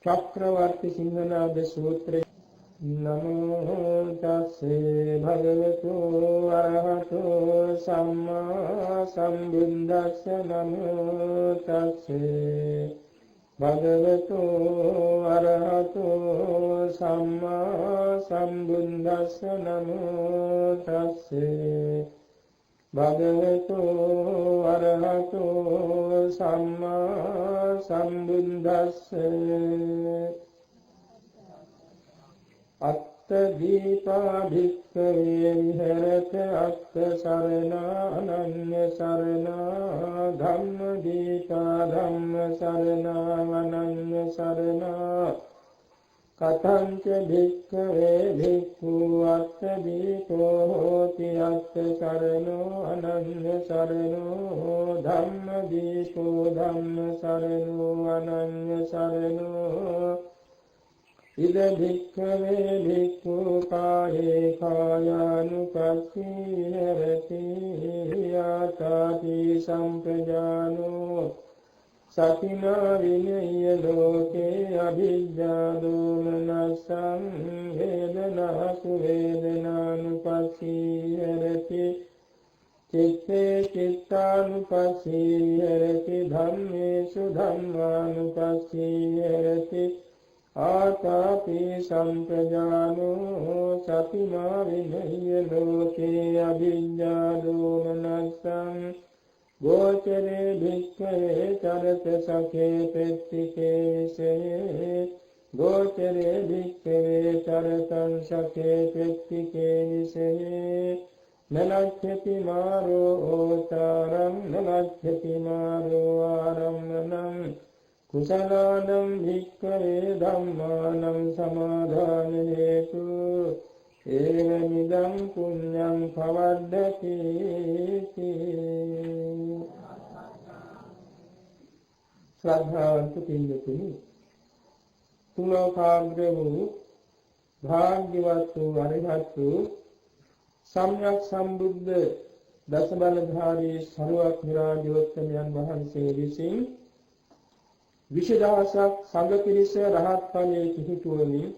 චක්‍රවර්ති සිංහනාද සූත්‍රය. නමෝ තස්සේ භගවතු අරහතෝ සම්මා සම්බුද්දස්ස. නමෝ තස්සේ භගවතු අරහතෝ සම්මා සම්බුද්දස්ස. නමෝ තස්සේ භගවතු අරහතෝ සම්මා සම්බුද්දස්ස. අත්ථ දීපා භික්ඛවේ විහෙරත අත්ථ සරණා අනන්‍ය සරණා ධම්ම දීපා ධම්ම සරණා අනන්‍ය සරණා කතංච භික්ඛවේ භික්ඛු අත්ථ දීපෝ හෝති අත්ථ සරණෝ අනන්‍ය සරණෝ ධම්ම දීපෝ ධම්ම සරණෝ අනන්‍ය සරණෝ ඉද භික්ඛවේ භික්ඛු කායේ කායානුපස්සී හරති යාතාති සම්පජානෝ සතිනා විනය්‍ය ලෝකේ අභිජ්ජා දෝමනසං වේදනාසු වේදනානුපස්සී හරති චිත්තේ චිත්තානුපස්සී හරති ධම්මේසු ධම්මානුපස්සී හරති ආතාපි සම්පජානෝ සතිමා විනය්‍ය ලෝකේ අභිජ්ජා දෝමනසං ගෝචරේ භික්ඛවේ චරත සඛේ පෙත්තිකේ විසේ ගෝචරේ භික්ඛවේ චරතං සඛේ පෙත්තිකේ විසේ නලච්ඡති මාරෝ ඕතරං නලච්ඡති මාරෝ ආරම්මනං කුසලානං භික්ඛවේ ධම්මානං සමාදාන හේතු ඒවනිදං පුඤ්ඤං පවද්දති. ශ්‍රද්ධාවන්ත පින්වතුනි, තුලෝකාග්‍ර වූ භාග්‍යවත් වූ අරිහත් වූ සම්්‍යක් සම්බුද්ධ දසබලධාරී සරුවක් නිරාජෝත්තමයන් වහන්සේ විසින් 20000ක් සංඝ පිරිස රහත් ඵලයේ කිහිපුවමින්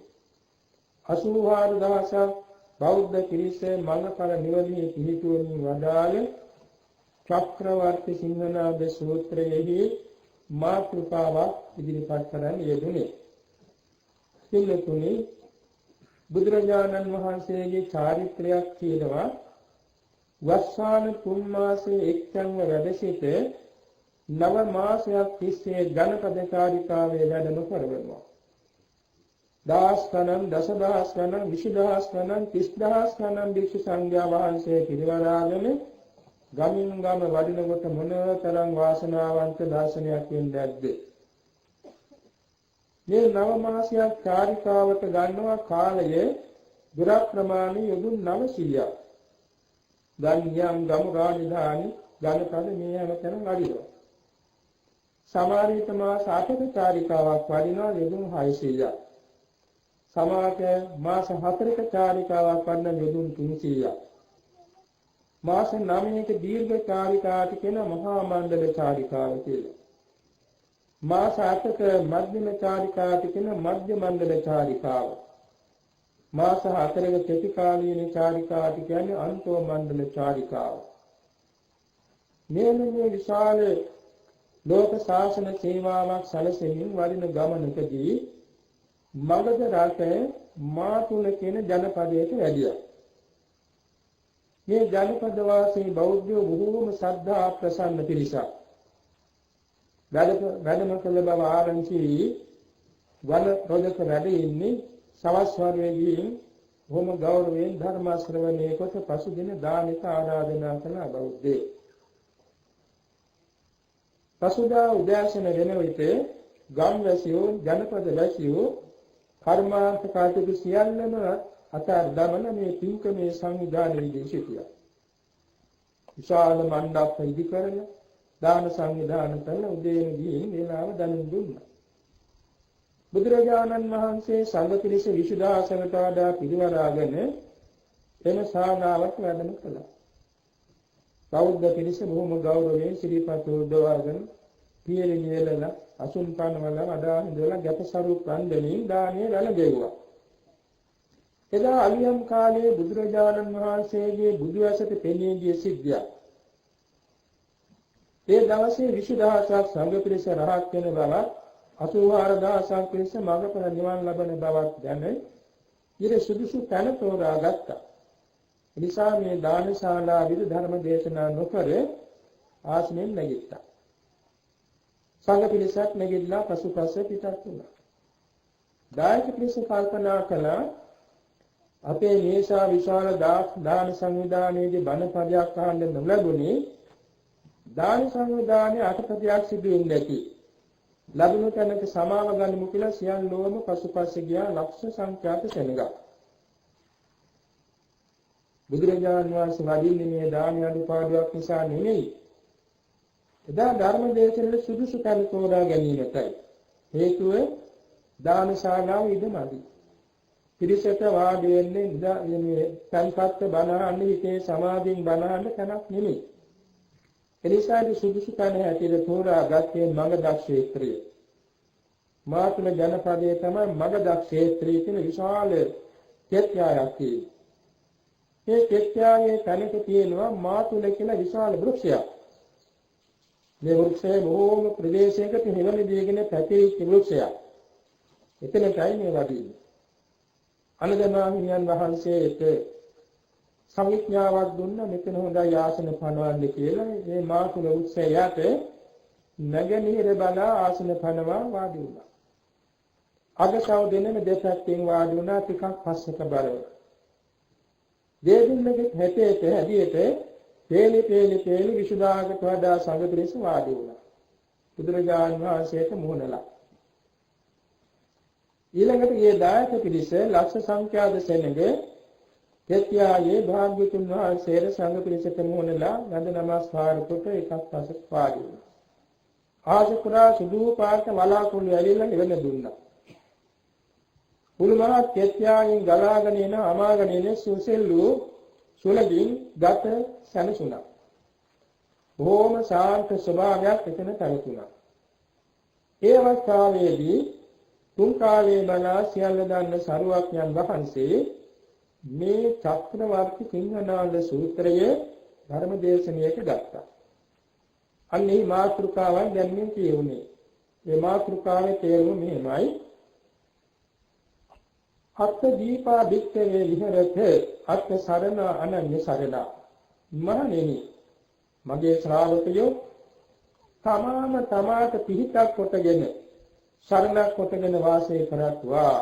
84000ක් බෞද්ධ පිරිස මඟඵල නිවනේ කිහිපුවමින් වදාළ චක්‍රවර්ති සිංහනාද සූත්‍රයේහි මාතෘකාවක් ඉදිරිපත් කරන්න යෙදුනේ. පින්තුනි, බුදුරජාණන් වහන්සේගේ චාරිත්‍රයක් කියනවා. වස්සාන 3 මාසයේ එක්තැන්ව වැඩ සිට 9 මාසයක් තිස්සේ ජනපද කාරිකාවේ වැඩම කරවනවා. දහස් ගණන්, දසදහස් ගණන්, 20000 ගණන්, 30000 ගණන් භික්ෂු සංඝයා වහන්සේ පිරිවරාගෙන ගමින් ගම වඩිනකොට මොනතරම් වාසනාවන්ත දර්ශනයක් වෙන්නේ නැද්ද? මේ 9 මාසයක් කාරිකාවට ගන්නවා කාලය දුර ප්‍රමාණය යොදුන් 900ක්. ගන්යම් ගම රාජධානි ජනපද මේ හැමතැනම වඩිනවා. සමහර මාස 8ක චාරිකාවක් වඩිනවා යොදුන් 600ක්. සමහර මාස 4ක චාරිකාවක් වඩන යොදුන් 300ක්. මාස 9ක දීර්ඝ චාරිකාවට කියන මහා මණ්ඩල චාරිකාව කියලා. මාස 8ක මධ්‍යම චාරිකාවට කියන මධ්‍ය මණ්ඩල චාරිකාව. මාස 4ක කෙටි කාලීන චාරිකාවට කියන්නේ අන්තෝ මණ්ඩල චාරිකාව. මේ විශාල ලෝක ශාසන සේවාවක් සැලසෙමින් වඩින ගමනකදී මගධ රටේ මාතුල කියන ජනපදයට වැඩියා. මේ ජනපද වාසී බෞද්ධයෝ බොහෝම ශ්‍රද්ධා ප්‍රසන්න පිරිසක්. වැඩම කළ බව ආරංචි වන රොදක වැඩ ඉන්නේ සවස් වර්ගයේ බොහොම ගෞරවයෙන් ධර්ම ශ්‍රවණය කොට පසුදින දානික ආරාධනා කළ බෞද්ධයෝ. පසුදා උදෑසන වෙන විට ගම්වැසියෝ ජනපද වැසියෝ කර්මාන්ත කාර්යක සියල්ලම අතර දමන මේ පින්කමේ සංවිධානයේදී සිටියා. විශාල මණ්ඩප ඉදි කරන දාන සංවිධාන කරන උදේන ගිහින් වේලාව දනුම් දුන්නා. බුදුරජාණන් වහන්සේ සංඝ පිරිස 20000කට වඩා පිරිවරාගෙන එම ශාලාවට වැඩම කළා. බෞද්ධ පිරිස බොහොම ගෞරවයෙන් සිරිපත් උද්දවාගෙන පියලි නියලලා අසුන් පන් වල වඩා ඉඳලා ගැපසරු වන්දනින් දානේ වැළඳෙව්වා. එදා අලියම් කාලයේ බුදුරජාණන් වහන්සේගේ බුදු ඇසට පෙනී ගිය සිද්ධියක්. ඒ දවසේ 20000ක් සංඝ පිරිස රහත් වෙන බවත් 84000ක් පිරිස මඟඵල නිවන් ලබන බවත් දැන ඊට සුදුසු තැන තෝරා ගත්තා. එනිසා මේ දානශාලා විද ධර්ම දේශනා නොකර ආසනෙන් නැගිට්ටා. සංඝ පිරිසක් නැගිටලා පසුපස පිටත් වුණා. දායක පිරිස කල්පනා කළා අපේ මේසා විශාල දාන සංවිධානයේදී බණ පදයක් අහන්න නොලැබුණේ දාන සංවිධානයේ අටපදයක් සිදු වෙන්නේ නැති. ලැබුණු තැනක සමාව ගනිමු කියලා සියල්ලෝම පසුපස ගියා ලක්ෂ සංඛ්‍යාත සෙනඟ. බුදුරජාණන් වහන්සේ වඩින්නේ මේ දාන අනුපාඩුවක් නිසා නෙමෙයි. එදා ධර්ම දේශනෙ සුදුසු තැන තෝරා ගැනීමටයි. හේතුව දානශාලාව ඉදමදි. පිරිසට වාඩි වෙන්නේ මේ සංපත්ත බණහන්න හිතේ සමාධියෙන් බණහන්න තැනක් නෙමෙයි. එනිසා සුදුසු තැන හැටියට තෝරාගත්තේ මගධ ක්ෂේත්‍රය. මාතුල ජනපදයේ තමයි මගධ ක්ෂේත්‍රය කියන විශාල ක්ෂේත්‍රයක් තියෙන්නේ. මේ ක්ෂේත්‍රයේ තැනක තියෙනවා මාතුල කියලා විශාල වෘක්ෂයක්. මේ වෘක්ෂය බොහෝම ප්‍රදේශයකට හිවන දීගෙන පැතිරිච්ච වෘක්ෂයක්. එතනටයි මේ වඩින්නේ. අනදමාහිමියන් වහන්සේට සංඥාවක් දුන්න මෙතන හොඳයි ආසන පනවන්න කියලා මේ මාතුල වෘක්ෂයට නැගෙනහිර බලා ආසන පනවා වාඩි වුණා. අගසව දෙනෙම දෙපැත්තෙන් වාඩි වුණා ටිකක් පස්සට බලව. දෙවිඳුන්ගේ හැටේට හැදියට පේලි විසුදාකට වඩා සංඝ පිරිස වාඩි වුණා. බුදුරජාණන් වහන්සේට මුහුණලා. ඊළඟට මේ දායක පිරිස ලක්ෂ සංඛ්‍යාත සෙනඟ කෙත්‍යායේ භාග්‍යතුන් වහන්සේට සංඝ පිරිසට මුහුණලා නන්ද නමස්කාර කොට එකක් පස්සට වාඩි වුණා. ආශිකුරා සුදු පාට වලාකුළු ඇවිල්ලා නිවන දුන්නා. මුළුමහත් කෙත්‍යායෙන් ගලාගෙන එන අමාගෙන එන සුසෙල්ලු සුලගින් ගත සැනසුණා. බොහොම ශාන්ත ස්වභාවයක් එතන පැවතුණා. ඒ අවස්ථාවේදී තුන් කාලේ බලා සියල්ල දන්න සරුවක්ඥන් වහන්සේ මේ චක්‍රවර්ති සිංහනාද සූත්‍රයේ ධර්ම දේශනාවට ගත්තා. අන්නේ මාතෘකාවන් දැන් මේ කියුනේ. මේ මාතෘකාවේ තේරුම මෙහෙමයි. අත්ථ දීපා භික්ඛවේ විහෙරත අත්ථ සරණ අනන්‍ය සරණ. මහණෙනි මගේ ශ්‍රාවකයෝ තමාට පිහිටක් කොටගෙන සරණක් කොටගෙන වාසය කරත්වා.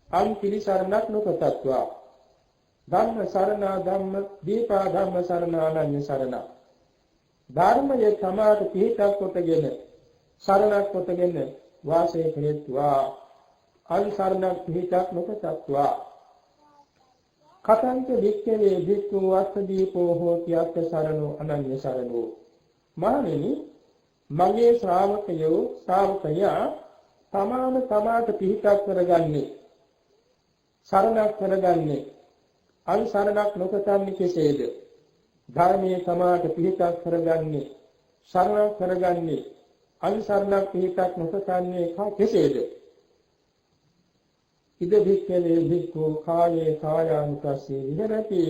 අන් පිළිසරණක් නොකටත්වා. ධම්ම සරණ ධම්ම දීපා ධම්ම සරණ අනන්‍ය සරණ. ධර්මයේ තමාට පිහිටක් කොටගෙන සරණක් කොටගෙන වාසය කරත්වා. අන් සරණක් පිහිටක් නොකටත්වා. කතංච වික්ඛවේ වික්ඛු අත්ථ දීපෝ හෝති අත්ථ සරණෝ අනන්‍ය සරණෝ. මහණෙනි මගේ ශ්‍රාවකයා තමාට පිහිටක් කරගන්නේ සරණක් කරගන්නේ අන් සරණක් නොකතන්නේ කෙසේද? ධර්මයේ තමාට පිහිටක් කරගන්නේ සරණක් කරගන්නේ අන් සරණක් පිහිටක් නොකතන්නේ කෙසේද? ඉද භික්ඛවේ භික්ඛු කායේ කායානුපස්සී විහෙරති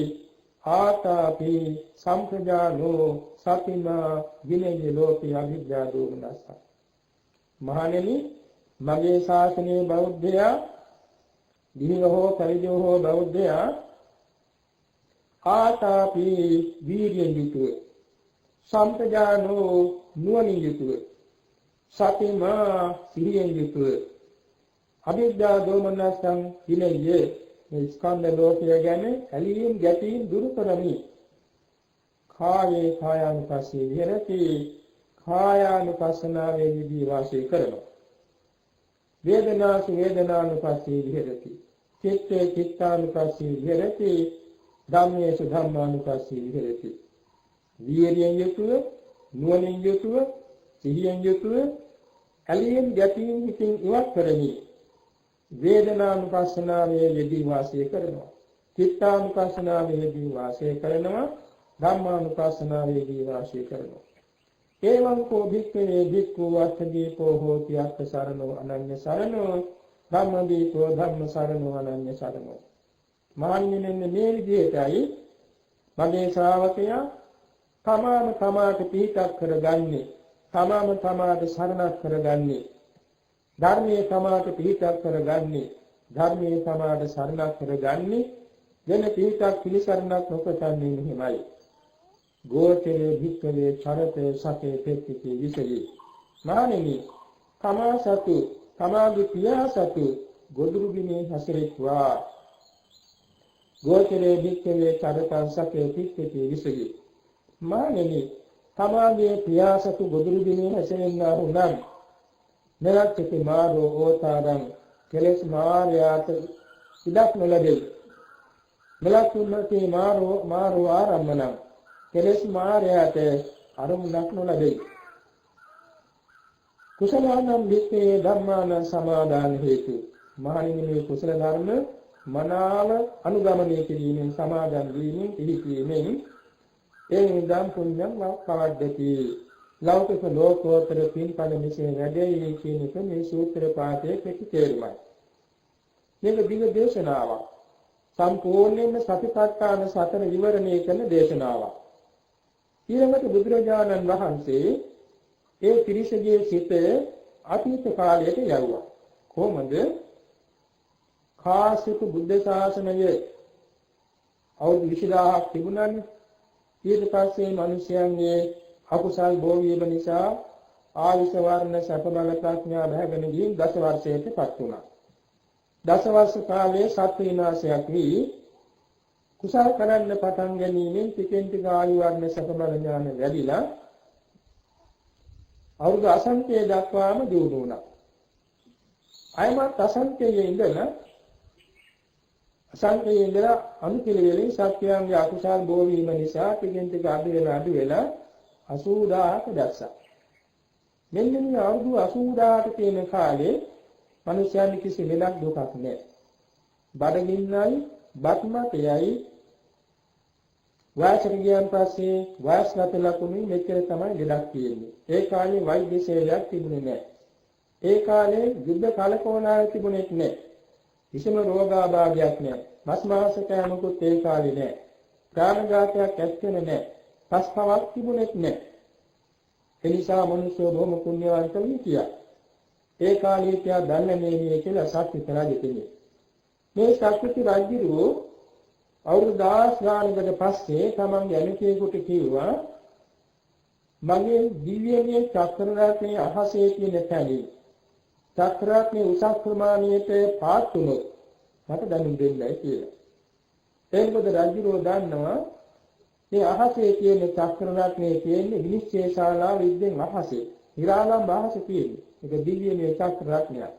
ආතාපි සම්ප්‍රජානෝ සතිමා විනේය ලෝකේ අවිද්‍යා දෝමනස. මහණෙනි මගේ ශාසනයේ බෞද්ධයා දිනව හෝ පරිජෝ හෝ බෞද්ධයා ආතාපි වීර්යයෙන් යුතුව සම්ප්‍රජානෝ නුවණින් යුතුව සතිමා සිහියෙන් යුතුව අවිද්‍යා දෝමනසං විනේය මේ ස්කන්ධ ලෝකය ගැන ඇලීම් ගැටීම් දුරු කරමි. කායේ කායානුපස්සී විහෙරති කායානුපස්සනාවේ නිදී වාසය කරනවා. වේදනාසු වේදනානුපස්සී විහෙරති චිත්තේ චිත්තානුපස්සී විහෙරති ධම්මේසු ධම්මානුපස්සී විහෙරති. වීර්යයෙන් යුතුව නුවණින් යුතුව සිහියෙන් යුතුව ඇලීම් ගැටීම් හිතින් ඉවත් කරමි. වේදනානුපස්සනාවේ යෙදී වාසය කරනවා. චිත්තානුපස්සනාවේ යෙදී වාසය කරනවා. ධම්මානුපස්සනාවේ යෙදී වාසය කරනවා. එවං කෝ භික්ඛවේ භික්ඛු වත්තදීපෝ හෝති අත්ථ සරණෝ අනඤ්ඤ සරණෝ ධම්මදීපෝ ධම්ම සරණෝ අනඤ්ඤ සරණෝ. මහණෙනි මේ විදිහටයි මගේ ශ්‍රාවකයා තමාට පිහිටක් කරගන්නේ, තමාට සරණක් කරගන්නේ, ධර්මයේ තමාට පිහිටක් කරගන්නේ, ධර්මයේ තමාට සරණක් කරගන්නේ, වෙන පිහිටක් පිළිසරණක් නොකරන්නේ මෙහිමයි. ගෝචරේ භික්ඛවේ චරතේ සතේ පෙත්තිති විසලී. මහණෙනි තමා සතු තමාගේ පියා සතු ගොදුරු බිමේ හැසිරෙත්වා. ගෝචරේ භික්ඛවේ චරතං සතේ පෙත්තිති විසලී. මහණෙනි තමාගේ පියා සතු ගොදුරු බිමේ හැසිරෙන්නා වුනම් මෙලක්කේ මාරෝ ඕතාරං කෙලෙස් මාර්යාත ඉඩක් නොලැබෙයි. මෙලක්කුන්නතේ මාරෝ ආරම්මනං කෙලෙස් මාර්යාත අරමුණක් නොලැබෙයි. කුසලානම් විත්තේ ධම්මාන සමාදාන හේතු. මහණෙනි මේ කුසල ධර්ම මනාව අනුගමනය කිරීමෙන් සමාදන් වීමෙන් පිළිපීමෙන් ඒ නිදම් පුණ්‍යම් වක්කවද්දති. ලෞකික ලෝකෝත්තර පින්කල මෙසේ වැඩේ කියන එක මේ සූත්‍ර පාඨයේ ප්‍රතිතේරුමයි. මේක දිග දේශනාවක්. සම්පූර්ණයෙන්ම සතිපට්ඨාන සතර විවරණය කරන දේශනාවක්. ඊළඟට බුදුරජාණන් වහන්සේ ඒ ත්‍රිසගේ සිත අතීත කාලයට යවුවා. කොහොමද? කාශ්‍යප බුද්ධ ශාසනයේ අවුරුදු 20000ක් තිබුණානේ. ඊට පස්සේ මිනිසයන්ගේ අකුසල් බෝ වීම නිසා ආයුෂ වර්ණ සැප බල ප්‍රඥා භාගන ගින් දස වර්ෂයකටපත් වුණා. දස වර්ෂ කාලයේ සත් විනාශයක් වී කුසල කරන්න පටන් ගැනීමෙන් ටිකෙන් ටික ආයු වර්ණ සැප බල ඥාන වැඩිලා අවුරුදු අසංඛ්‍යය දක්වාම දියුණු වුණා. අයමත් අසංඛ්‍යයේ ඉඳලා අනුපිළිවෙලින් සත්‍යයන්ගේ අකුසල් බෝ වීම නිසා ටිකෙන් ටික අඩු වෙලා 80000ක දැස්සා. මෙන්න මේ අවුරුදු 80000ට තියෙන කාලේ මිනිස්යන් කිසි වෙලක් දුකක් නැහැ. බඩගින්නයි, බත්මතයයි වාසර ගියන් පස්සේ වාසගත ලකුණුයි මෙච්චර තමයි ලෙඩක් තියෙන්නේ. ඒ කාලේ වෛද්‍ය සේවයක් තිබුණේ නැහැ. ඒ කාලේ යුද්ධ කලකෝලාව තිබුණෙත් නැහැ. කිසිම රෝගාබාධයක් නැහැ. මස් මාංශ කෑමකුත් ඒ කාලේ නැහැ. ප්‍රාණඝාතයක් ඇත්තේ නැහැ. පස්පවක් තිබුණෙත් නැහැ. ඒ නිසා මිනිස්සු බොහොම පුණ්‍යවන්ත විදියා. ඒ කාලේ තියා දන්නමේනිය කියලා සත්‍විත රජ කෙනෙක්. මේ සත්‍විත රජුරු අවුරුදු 10 ගානකට පස්සේ තමන්ගේ අනිකේකට කිව්වා මගේ දිව්‍යමය චක්‍රරත්නයේ අහසේ තියෙන තැනදී චක්‍රරත්නයේ උසස් ප්‍රමාණයට පාත් වුණොත් මට දැනුම් දෙන්නයි කියලා. ඒ මොකද රජුරෝ දන්නවා මේ අහසේ තියෙන චක්‍රරත්නයේ තියෙන විනිශ්චය ශාලාව විද්දෙන් අහසේ ඉරාලම් අහසේ තියෙන්නේ. ඒක දිව්‍යමය චක්‍රරත්නයක්.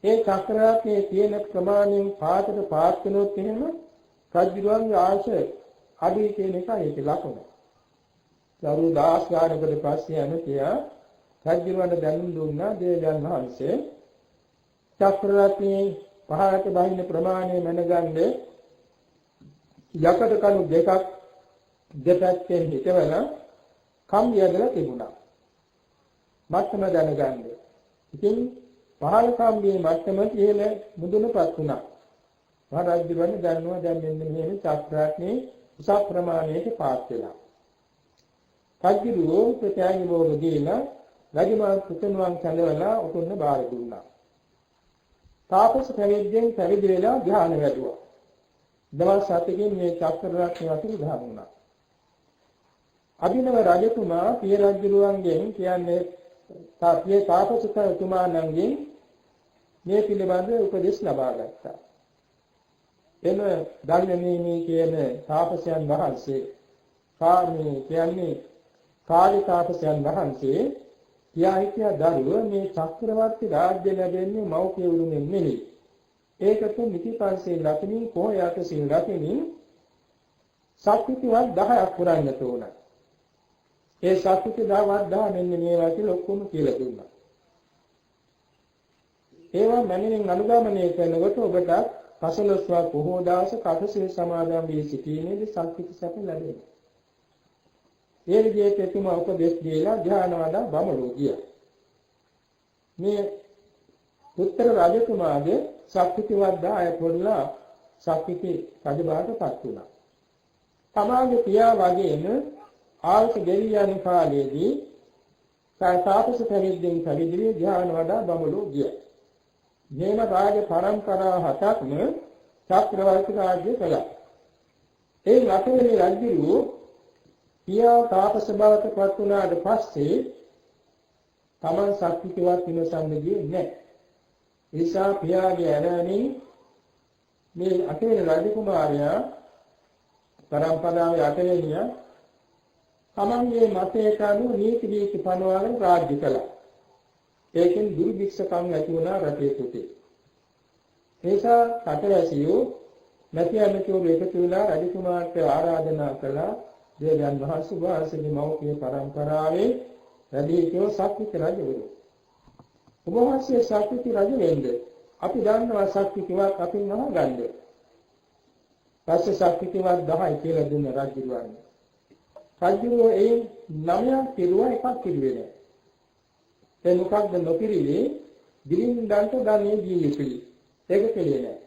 ඒ චක්‍රරත්නයේ තියෙන ප්‍රමාණයෙන් පාතට පාත් වෙනොත් එහෙම රජුරුවන්ගේ ආශය අඩුයි කියන එකයි ඒක ලකුණ. දරු 10 ගානකට පස්සේ අනතියා රජුරුවන්ට දැනුම් දුන්නා දේවයන් වහන්සේ චක්‍රරත්නයේ පහළට බහින ප්‍රමාණය මැනගන්න යකඩ කණු දෙකක් දෙපැත්තෙන් හිටවලා කම්බි ඇදලා තිබුණා. මත්තම දැනගන්න. ඉතින් පහළ කම්බියේ මත්තම ඉහළ මුදුනපත් වුණා. මහ රජුරුවන් දන්නවා දැන් මෙන්න මෙහෙම චක්‍රරත්නයේ උසස් ප්‍රමාණයට පාත් වෙලා. රජුරුවෝ ප්‍රත්‍යයන් වෝග දීලා රජමාන් පුතණුවන් කැඳවලා උතුන්න බාර දුන්නා. තාපස පැවිද්දෙන් පැවිදි වෙලා ධ්‍යාන වැඩුවා. දවස් 7කින් මේ චක්‍රරත්නය අතුරු දහමුණා. අභිනව රජතුමා පිය රජුරුවන්ගෙන් කියන්නේ පිය තාපසතුමාණන්ගෙන් මේ පිළිබඳව උපදෙස් ලබා ගත්තා. එන ධර්මමීමේ කියන තාපසයන් වහන්සේ කාර්මී කියන්නේ කාලි තාපසයන් වහන්සේ කියා හිටියා දරුව මේ චක්‍රවර්ති රාජ්‍ය ලැබෙන්නේ මව්පිය උරුමෙන් නෙවෙයි. ඒකට නිතිපන්සේ ලකිනින් පොහොයට සිල් ලකිනින් සත්‍විතිවත් 10ක් පුරන්නට ඕන. ඒ සත්‍විති 10ක් මෙන්න මේවා කියලා ඔක්කොම කියලා දුන්නා. ඒවා මැනවින් අනුගමනය කරනකොට ඔබට පසළොස්වක් පොහෝ දවස කටසිල් සමාදන් වී සිටීමේදී සත්‍විති සැප ලැබෙනවා. ඒ විදිහට එතුමා උපදෙස් දීලා ධ්‍යාන වඩා බමුණු ගියා. මේ උත්තර රජතුමාගේ ශක්තිවත් අය පොළලා ශක්තිති රජබාටපත් වුණා. තමාගේ පියා වගේම ආයත ගෙවියන් කාලයේදී තාපස පැවිද්දෙන් පැවිදි ධ්‍යාන වඩා බමුණු ගියා. මේම රාජ පරම්පරා හතක්ම චක්‍රවර්ති රාජ්‍ය කළා. ඒ රටේ රජු පියා තාපස බවට පත් වුණාට පස්සේ තමන් ශක්තිවත් විමසන්න ගියේ නැහැ. ඒ නිසා පියාගේ ඇරණින් මේ අටවෙනි රජකුමාරයා පරම්පරාවේ අටවෙනියා තමන්ගේ මතයට අනුව නීති රීති පනවාගෙන රාජ්‍ය කළා. ඒකෙන් දුර්භික්ෂකම් ඇති වුණා රටේ තුතේ. ඒ නිසා රටවැසියෝ නැති අමතිවරු එකතු වෙලා රජකුමාරට ආරාධනා කළා දේවයන් වහන්සේ වහන්සේගේ මෞඛ්‍ය පරම්පරාවේ රජීකෝ ශක්තිති රජවරු. ඔබ වහන්සේ ශක්තිති රජ වෙන්නේ අපි දන්නවා ශක්තිතිවත් අපින් අහගන්න. පස්සේ ශක්තිතිවත් 10 කියලා දුන්න රජුවන්නේ. රජුෝ ඒ 9ක් පිරුවා එකක් පිළිවෙල. ඒ මොකක්ද නොපිරිලේ දිලින්දන්ට ධනෙ දීලිපිලි. ඒක පිළිවෙල නෑ.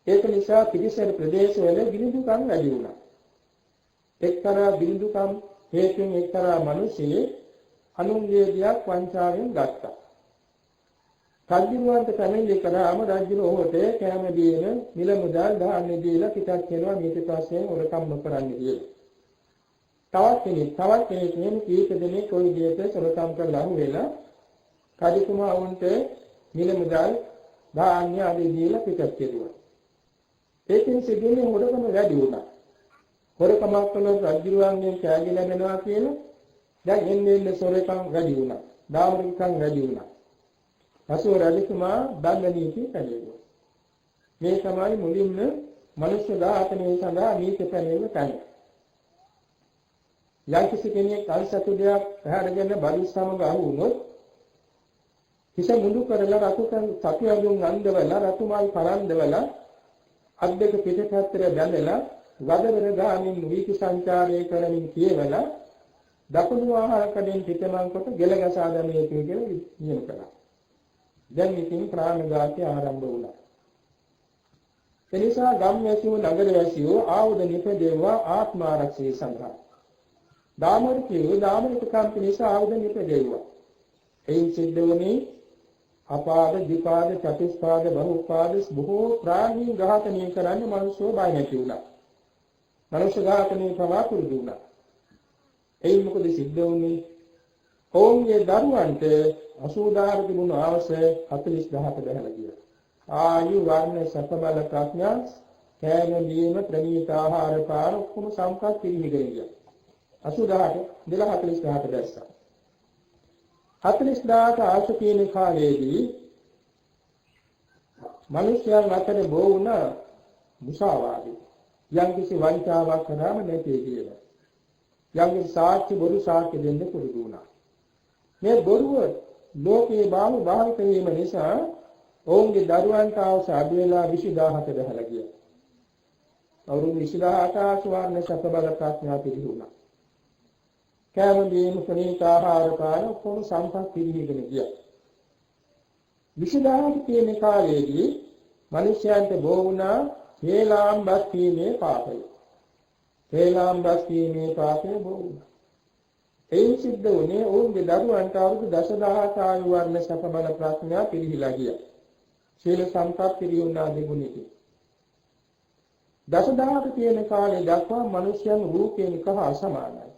ඒක නිසා පිරිසර ප්‍රදේශවල බිඳුකම් වැඩි වුණා. එක්තරා බිඳුකම් හේතුන් එක්තරා මිනිසෙක් අනුන්ගේ දියක් වංචාවෙන් ගත්තා. රජුවන්ට පැමිණිලි කරාම රජු ඔහුට කැම දීන මිල මුදල් දාන්න දීලා පිටත් වෙනවා මේක පස්සේ හොරකම් නොකරන්න කියලා. තවත් කෙනෙක් මේ කීප දෙනෙක් කොයි විදිහට සොරකම් කරලා අහු වෙලා රජතුමා වුන්ට මිල මුදල් දාන්න ආදී දීලා පිටත් කෙරුවා. ඒකෙන් සිදුවෙන්නේ හොරකම වැඩි වුණා. හොරකමක් කළොත් රජුවන්ගෙන් කෑලි ලැබෙනවා කියලා දැන් එන්නේ සොරකම් වැඩි වුණා. දාමරිකම් වැඩි වුණා. පසුව රජතුමා දඬ නීති පැනෙවුවා. මේ තමයි මුලින්ම මනුෂ්‍ය ඝාතනය සඳහා නීති පැනෙවුව තැන. යම්කිසි කෙනෙක් අල්සතු දෙයක් පැහැරගෙන බලි සමග අහු වුණොත් හිස මුඩු කරලා රතුකන් සතියුන් අන්දවලා රතුමල් පරන්දවලා අද්දක පිටපැත්තට බැඳලා වදවර ගාමින් වීති සංචාරය කරමින් කියවලා දකුණු ආහාරකඩෙන් පිටමන් කොට ගෙල ගසා දැමිය යුතුයි කියලා නියම කළා. දැන් ඉතින් ප්‍රාණඝාතය ආරම්භ වුණා. එනිසා ගම්වැසියෝ නගරවැසියෝ ආයුධ නිපදෙව්වා ආත්ම ආරක්ෂය සඳහා. දාමරිකයෝ දාමරික කම්පිනිස ආයුධ නිපදෙව්වා. එයින් සිද්ධ වුණේ අපාද, දීපාද, චතුස්පාද, බහුපාද බොහෝ ප්‍රාණීන් ඝාතනය කරන්නේ මිනිස්සු බය නැති වුණා. මනුෂ්‍ය ඝාතනය පවා පුරුදු වුණා. එයින් මොකද සිද්ධ වුණේ? ඔවුන්ගේ දරුවන්ට 80000 තිබුණු ආවස 40000ට බැහැලා ගියා. ආයු වර්ණ සත බල ප්‍රඥා කෑම දීම ප්‍රණීත ආහාර පාන ඔක්කොම සම්පත් පිරිහිගෙන ගියා. 80000ට 40000ට දැස්සා. 40000ට ආශ තියෙන කාලයේදී මිනිස්යන් අතර බෝ වුණ මුසාවාදී යම්කිසි වංචාවක් කරාම නැති කියලා. යම්කිසි සාක්ෂි බොරු සාක්ෂි දෙන්න පුරුදු වුණා. මේ බොරුව ලෝකේ භාවිත වීම නිසා ඔවුන්ගේ දරුවන්ට අවශ්‍ය අඩු වෙලා 20000ට බහලා ගියා. අවුරුදු 20000ට ආසවර්ණ සත බල ප්‍රඥා පිළිහුණා. කෑම දීම ප්‍රණීත ආහාර පාන කොහොම සම්පත් පිළිහිගෙන ගියා. 20000ට තියෙන කාලයේදී මිනිසයන්ට බෝ වුණා හේලාම් බස් කීමේ පාපය. හේලාම් බස් කීමේ පාපය බෝ වුණා. ඒ සිද්ධ වුණේ ඔවුන්ගේ දරුවන්ට අවුරුදු 10000ට ආයු වර්ණ සප බල ප්‍රඥා පිළිහිලා ගියා. සීල සම්පත් පිළිුණා දෙගුණෙකි. 10000ට තියෙන කාලේ දක්වා මිනිසයන් රූපයෙන් කහ අසමානයි.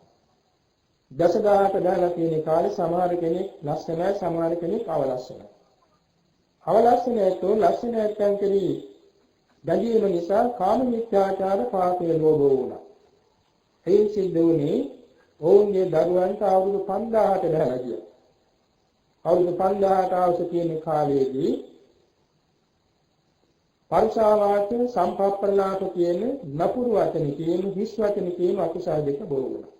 10000ට දාලා තියෙන කාලේ සමහර කෙනෙක් ලස්සනයි සමහර කෙනෙක් අවලස්සනයි. අවලස්සනයතෝ ලස්සනයන් කෙරෙහි බැඳීම නිසා කාම මිත්‍යාචාර පාපය ලෝභ වුණා. ඒ සිද්ධ වුණේ ඔවුන්ගේ දරුවන්ට අවුරුදු 5000ට බැහැලා ගියා. අවුරුදු 5000ට අවශ්‍ය තියෙන කාලයේදී පරිසාවාචන සම්පප්පලාප කියන නපුරු වචන කියන හිස් වචන කියන අකුසල දෙක බෝ වුණා.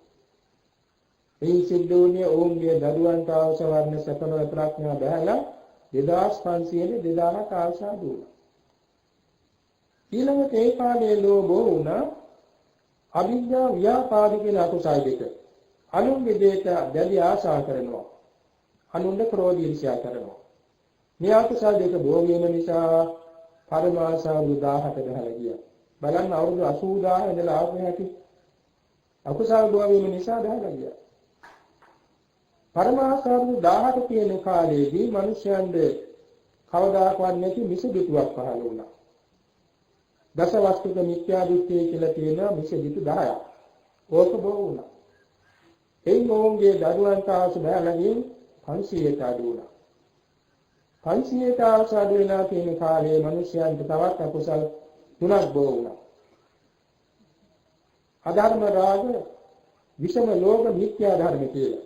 මේ සිද්ධ වුණේ ඔවුන්ගේ දරුවන්ට අවශ්‍ය වර්ණ සතම ප්‍රඥා බැහැලා 2500 2000ට ආශා දුන්නා. ඊළඟට ඒ කාලයේ ලෝභ වුණා අවිද්‍යාව ව්‍යාපාද කියන අකුසල් දෙක. අනුන්ගේ දෙයට දැඩි ආශා කරනවා. අනුන්ගේ ක්‍රෝධ ඊර්ෂ්‍යා කරනවා. මේ අකුසල් දෙක බෝ වීම නිසා පරමාශාව 17 ගහලා ගියා. බලන්න අවුරුදු 80000 ඉඳලා ආපු හැටි. අකුසල් බෝ වීම නිසා ගහලා ගියා. පරමාශාව 17 කියන කාලයේදී මිනිස්යන්ගේ කවදාකවත් නැති මිසදිටුවක් පහළ වුණා. දසවස්තුක මිත්‍යා දෘෂ්ටිය කියලා තියෙනවා මිසදිටු 10ක්. ඕක බෝ වුණා. එයින් මොහොන්ගේ දරුවන්ට ආසු බැලගින් 500ට අඩු වුණා. 500ට ආසු අඩු වෙනා තියෙන කාලයේ මිනිස්යන්ට තවත් අකුසල් 3ක් බෝ වුණා. අධර්ම රාග, විෂම ලෝභ, මිත්‍යා ධර්ම කියලා.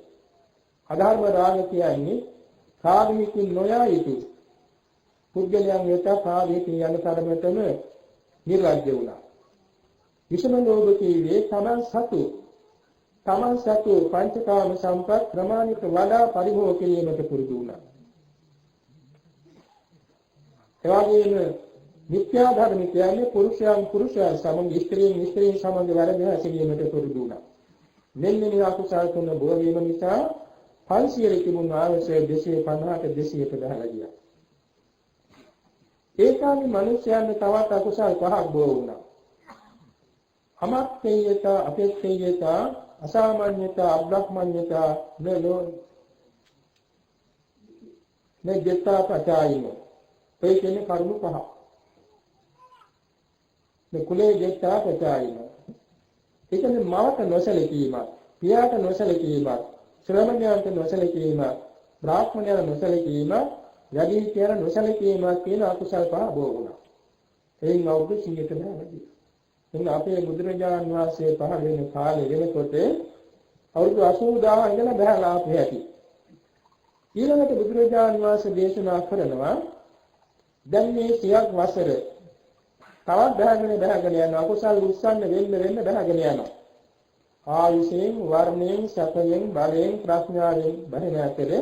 අධර්ම රාග කියන්නේ කාමීකින් නොයා යුතු පුද්ගලයන් වෙත කාමීකින් යන තරමටම නිර්ලජ්ජ වුණා. විෂම ලෝභ කීවේ තමන් සතු පංචකාම සම්පත් ප්‍රමාණිත වඩා පරිභෝග කිරීමට පුරුදු වුණා. එවාගෙම මිත්‍යා ධර්ම කියන්නේ පුරුෂයන් සමග ස්ත්‍රීන් සමග වැරදි හැසිරීමට පුරුදු වුණා. මෙන්න මේ අකුසල් තුන බෝ වීම නිසා 500 තිබුණු ආවශ්‍ය 250ට 200ට ගහලා ගියා. ඒ කාලේ මිනිස්යන්ට තවත් අකුසල් 5ක් බෝ වුණා. අමත්තේයත, අපේක්ෂේයත, අසාමාන්‍යත, අබ්‍රහ්මඤ්ඤත, නෙජ්ජතා පචායින. ඒ කියන්නේ කරුණු 5. මේ කුලේ ජෙත්තා පචායින. ඒ කියන්නේ මවට නොසලකීමක්, පියාට නොසලකීමක්, ශ්‍රමණයන්ට නොසලකීමක්, බ්‍රාහ්මණයන්ට නොසලකීමක්, යදී කියන නොසලකීමක් කියන අකුසල් 5 බෝ වුණා. එයින් අවුරුදු 100කට වැඩි. එන්න අපේ බුදුරජාණන් වහන්සේ පහළ වෙන කාලේ වෙනකොට අවුරුදු 80000 ඉඳලා බහැලා ආපු හැටි. ඊළඟට බුදුරජාණන් වහන්සේ දේශනා කරනවා දැන් මේ 100ක් වසර තවත් බහගෙන යන අකුසල් උස්සන්න වෙන්න බහගෙන යනවා. ආයුෂයෙන්, වර්ණයෙන්, සැපයෙන්, බලයෙන්, ප්‍රඥාවෙන් බහින ඇතේ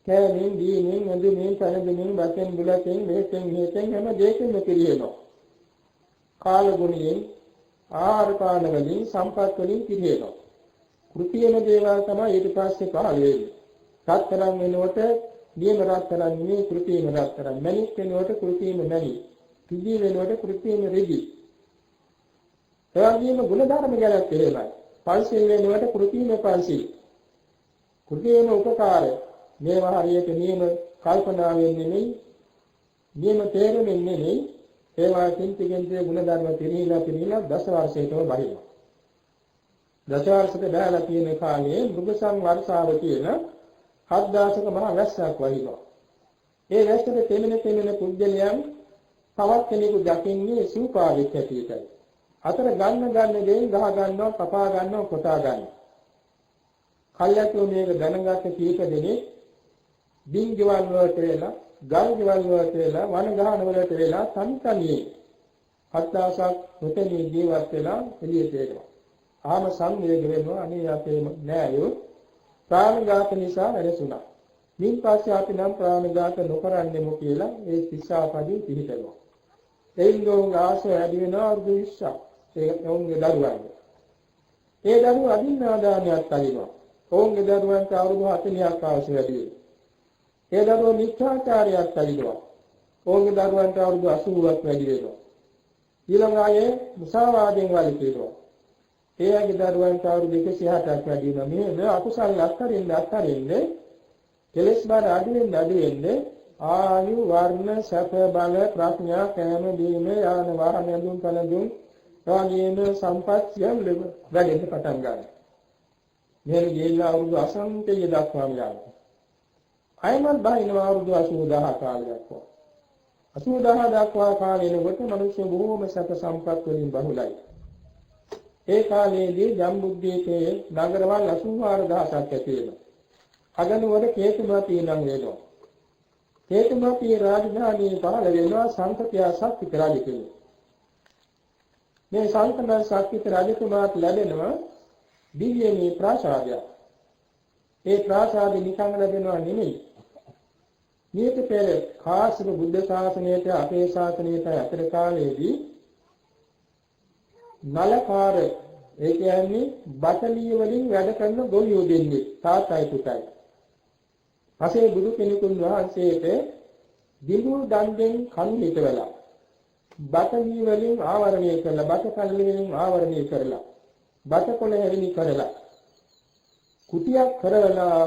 කෑමෙන්, දීමෙන්, ඇඳුමින්, පැනදීමෙන්, බතෙන්, බුලතෙන්, මෙහෙතෙන් හැම දෙයකින්ම පිළිහෙනවා. කාල ගුණයෙන්, ආහාර පාන වලින්, සම්පත් වලින් පිළිහෙනවා. කෘතියම දේවල් තමයි ඊට පස්සේ පහළ වෙන්නේ. රත්තරන් වෙනකොට නියම රත්තරන් නෙමෙයි කෘතියම රත්තරන්. මණික් වෙනකොට කෘතියම මණික්. රිදී වෙනකොට කෘතියම රිදී. එවැගේම ගුණධර්ම ගැනත් එහෙමයි. පංචශීල වෙනකොට කෘතියම පංචශීල. කෘතියම උපකාරය. මේවා හරියට නියම කල්පනාවෙන් නෙමෙයි, නියම තේරුමින් නෙමෙයි, ඒවා කිංතිගෙන්තේ ගුණධර්ම පිළිහිලා දස වර්ෂයකම බහිනවා. දස වර්ෂයක බැලලා තියෙන කාලේ මෘගසං වර්ෂාව කියන 7000ක මහ වැස්සක් වහිනවා. ඒ වැස්සට තෙමෙන පුද්ගලයන් තවත් කෙනෙකු දකින්නේ සූපාවෙක් හැටියටයි. අතර ගන්න දෙයින් ගහ ගන්නවා, කපා ගන්නවා, කොටා ගන්නවා. කල්යතු මේක දැනගත්ත කීප දෙනෙක් බින්ගවල් වලට වෙලා, ගල්ගවල් වලට වෙලා, වන ගහන වලට වෙලා තනිතනියේ 7000ක් මෙතනින් ජීවත් වෙලා එළියට එනවා. ආම සංවේග වෙනවා අනේ අපේ නෑයෝ ප්‍රාණඝාත නිසා වැරසුණා. මින් පස්සේ අපි නම් ප්‍රාණඝාත නොකරන්නෙමු කියලා ඒ ශික්ෂාපදින් පිළිපෙනවා. එයින් ගෝංග ආශය වැඩි වෙනවා අවුරුදු 20ක්. ඒක ඔවුන්ගේ දරුවන්ගේ. ඒ දරුවෝ අදින්නාදානියක් අදිනවා. ඔවුන්ගේ දරුවන්ට අවුරුදු 40ක් ආශය වැඩි වෙනවා. ඒ දරුවෝ මිත්‍යාචාරයක් අදිනවා. ඔවුන්ගේ දරුවන්ට අවුරුදු 80ක් වැඩි වෙනවා. ඊළඟ ආයේ මුසාවාදයෙන් වළකිනවා. ඒ වගේ දරුවන්ට අවුරුදු 260ක් වැඩි වෙනවා. මේ අකුසල අත්තරින්නේ කෙලෙස් බාර අඩු වෙන්නේ ආයු වර්ණ සැප බල ප්‍රඥා කෑම දීම යාන වාහන යඳුන් කලඳුන් රාගයේන සම්පත් සියල්ල වැඩෙන්න පටන් ගන්නවා. මේ ගිහිල්ලා අවුරුදු අසංඛ්‍යය දක්වාම යනවා. අයමත් බහිනවා අවුරුදු 80000 කාලයක්. 80000 දක්වා කාලෙනකොට මිනිස්සු බොහෝම සැප සම්පත් වලින් බහුලයි. ඒ කාලයේදී ජම්බුද්දීපේ නගරවල් 84000ක් ඇති වෙනවා. අගනුවර කේතුමති නම් වෙනවා. කේතුමති රාජධානිය පහළ වෙනවා සංකතිය සක්විත රජ කෙනෙක්. මේ සංකත සක්විත රජතුමාට ලැබෙනවා දිව්‍යමය ප්‍රාසාදය. ඒ ප්‍රාසාදෙ නිකන් ලැබෙනවා නෙමෙයි. මේක පෙර කාශ්‍යප බුද්ධ ශාසනයට අපේ ශාසනයට අතර කාලයේදී නලකාර ඒ කියන්නේ බටලිය වලින් වැඩ කරන ගොවියෝ දෙන්නේ තාත්තයි පුතයි. පසේ බුදු කෙනෙකුන් වහන්සේට දිලු දණ්ඩෙන් කන් හිටවලා බටලිය වලින් ආවරණය කරලා බටකල් වලින් ආවරණය කරලා බටකොළ හැරිලි කරලා කුටියක් කරවලා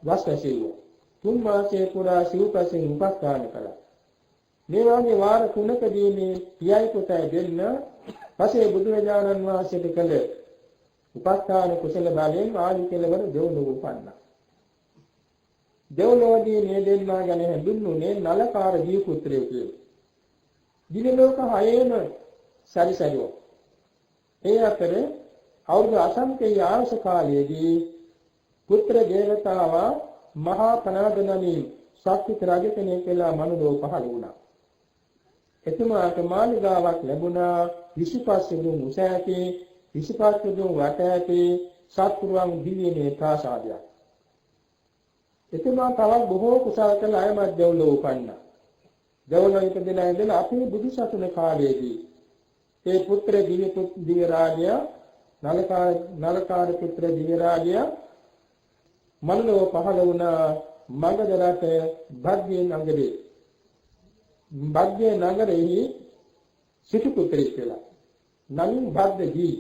වස්වැසෙව්වා. 3 මාසයේ පුරා සිව්පසෙන් උපස්ථාන කළා. මේ වගේ වාර 3කදී මේ පියයි පුතයි දෙන්න පසේ බුදුරජාණන් වහන්සේට කළ උපස්ථාන කුසල බලයෙන් ආදි කෙලවර දෙව්ලොව උපන්නා. දෙව්ලොවදී මේ දෙන්නා ගැන හඳුන්වන්නේ නලකාර දී පුත්‍රයෝ කියලා. දින ලෝක 6ේම සැරිසරියෝ. ඒ අතර අවුරුදු අසංඛ්‍ය ආයුෂ කාලයේදී පුත්‍ර දේවතාවා මහා පනාද නමින් ශක්තිත රජ කෙනෙක් වෙලා මනුලෝ පහළ වුණා. එතුමාට මාලිගාවක් ලැබුණා 25 දුම් උස ඇති 25 දුම් වට ඇති සත්පුරුවන් දිව්‍යමය ප්‍රාසාදයක්. එතුමා තවත් බොහෝ කුසල කළ අයමත් දෙව්ලොව උපන්නා. දෙව්ලොව ඉපදෙලා ඉඳලා අපේ බුදුසසුන කාලයේදී ඒ පුත්‍ර දිව්‍ය රාජයා නලකාර පුත්‍ර දිව්‍ය රාජයා මනුලව පහළ වුණා මගධ රට භග්ගේ නගරේ. භග්ගේ නගරෙහි සිටු පුත්‍රයෙක් කියලා. නමින් භග්ගජී.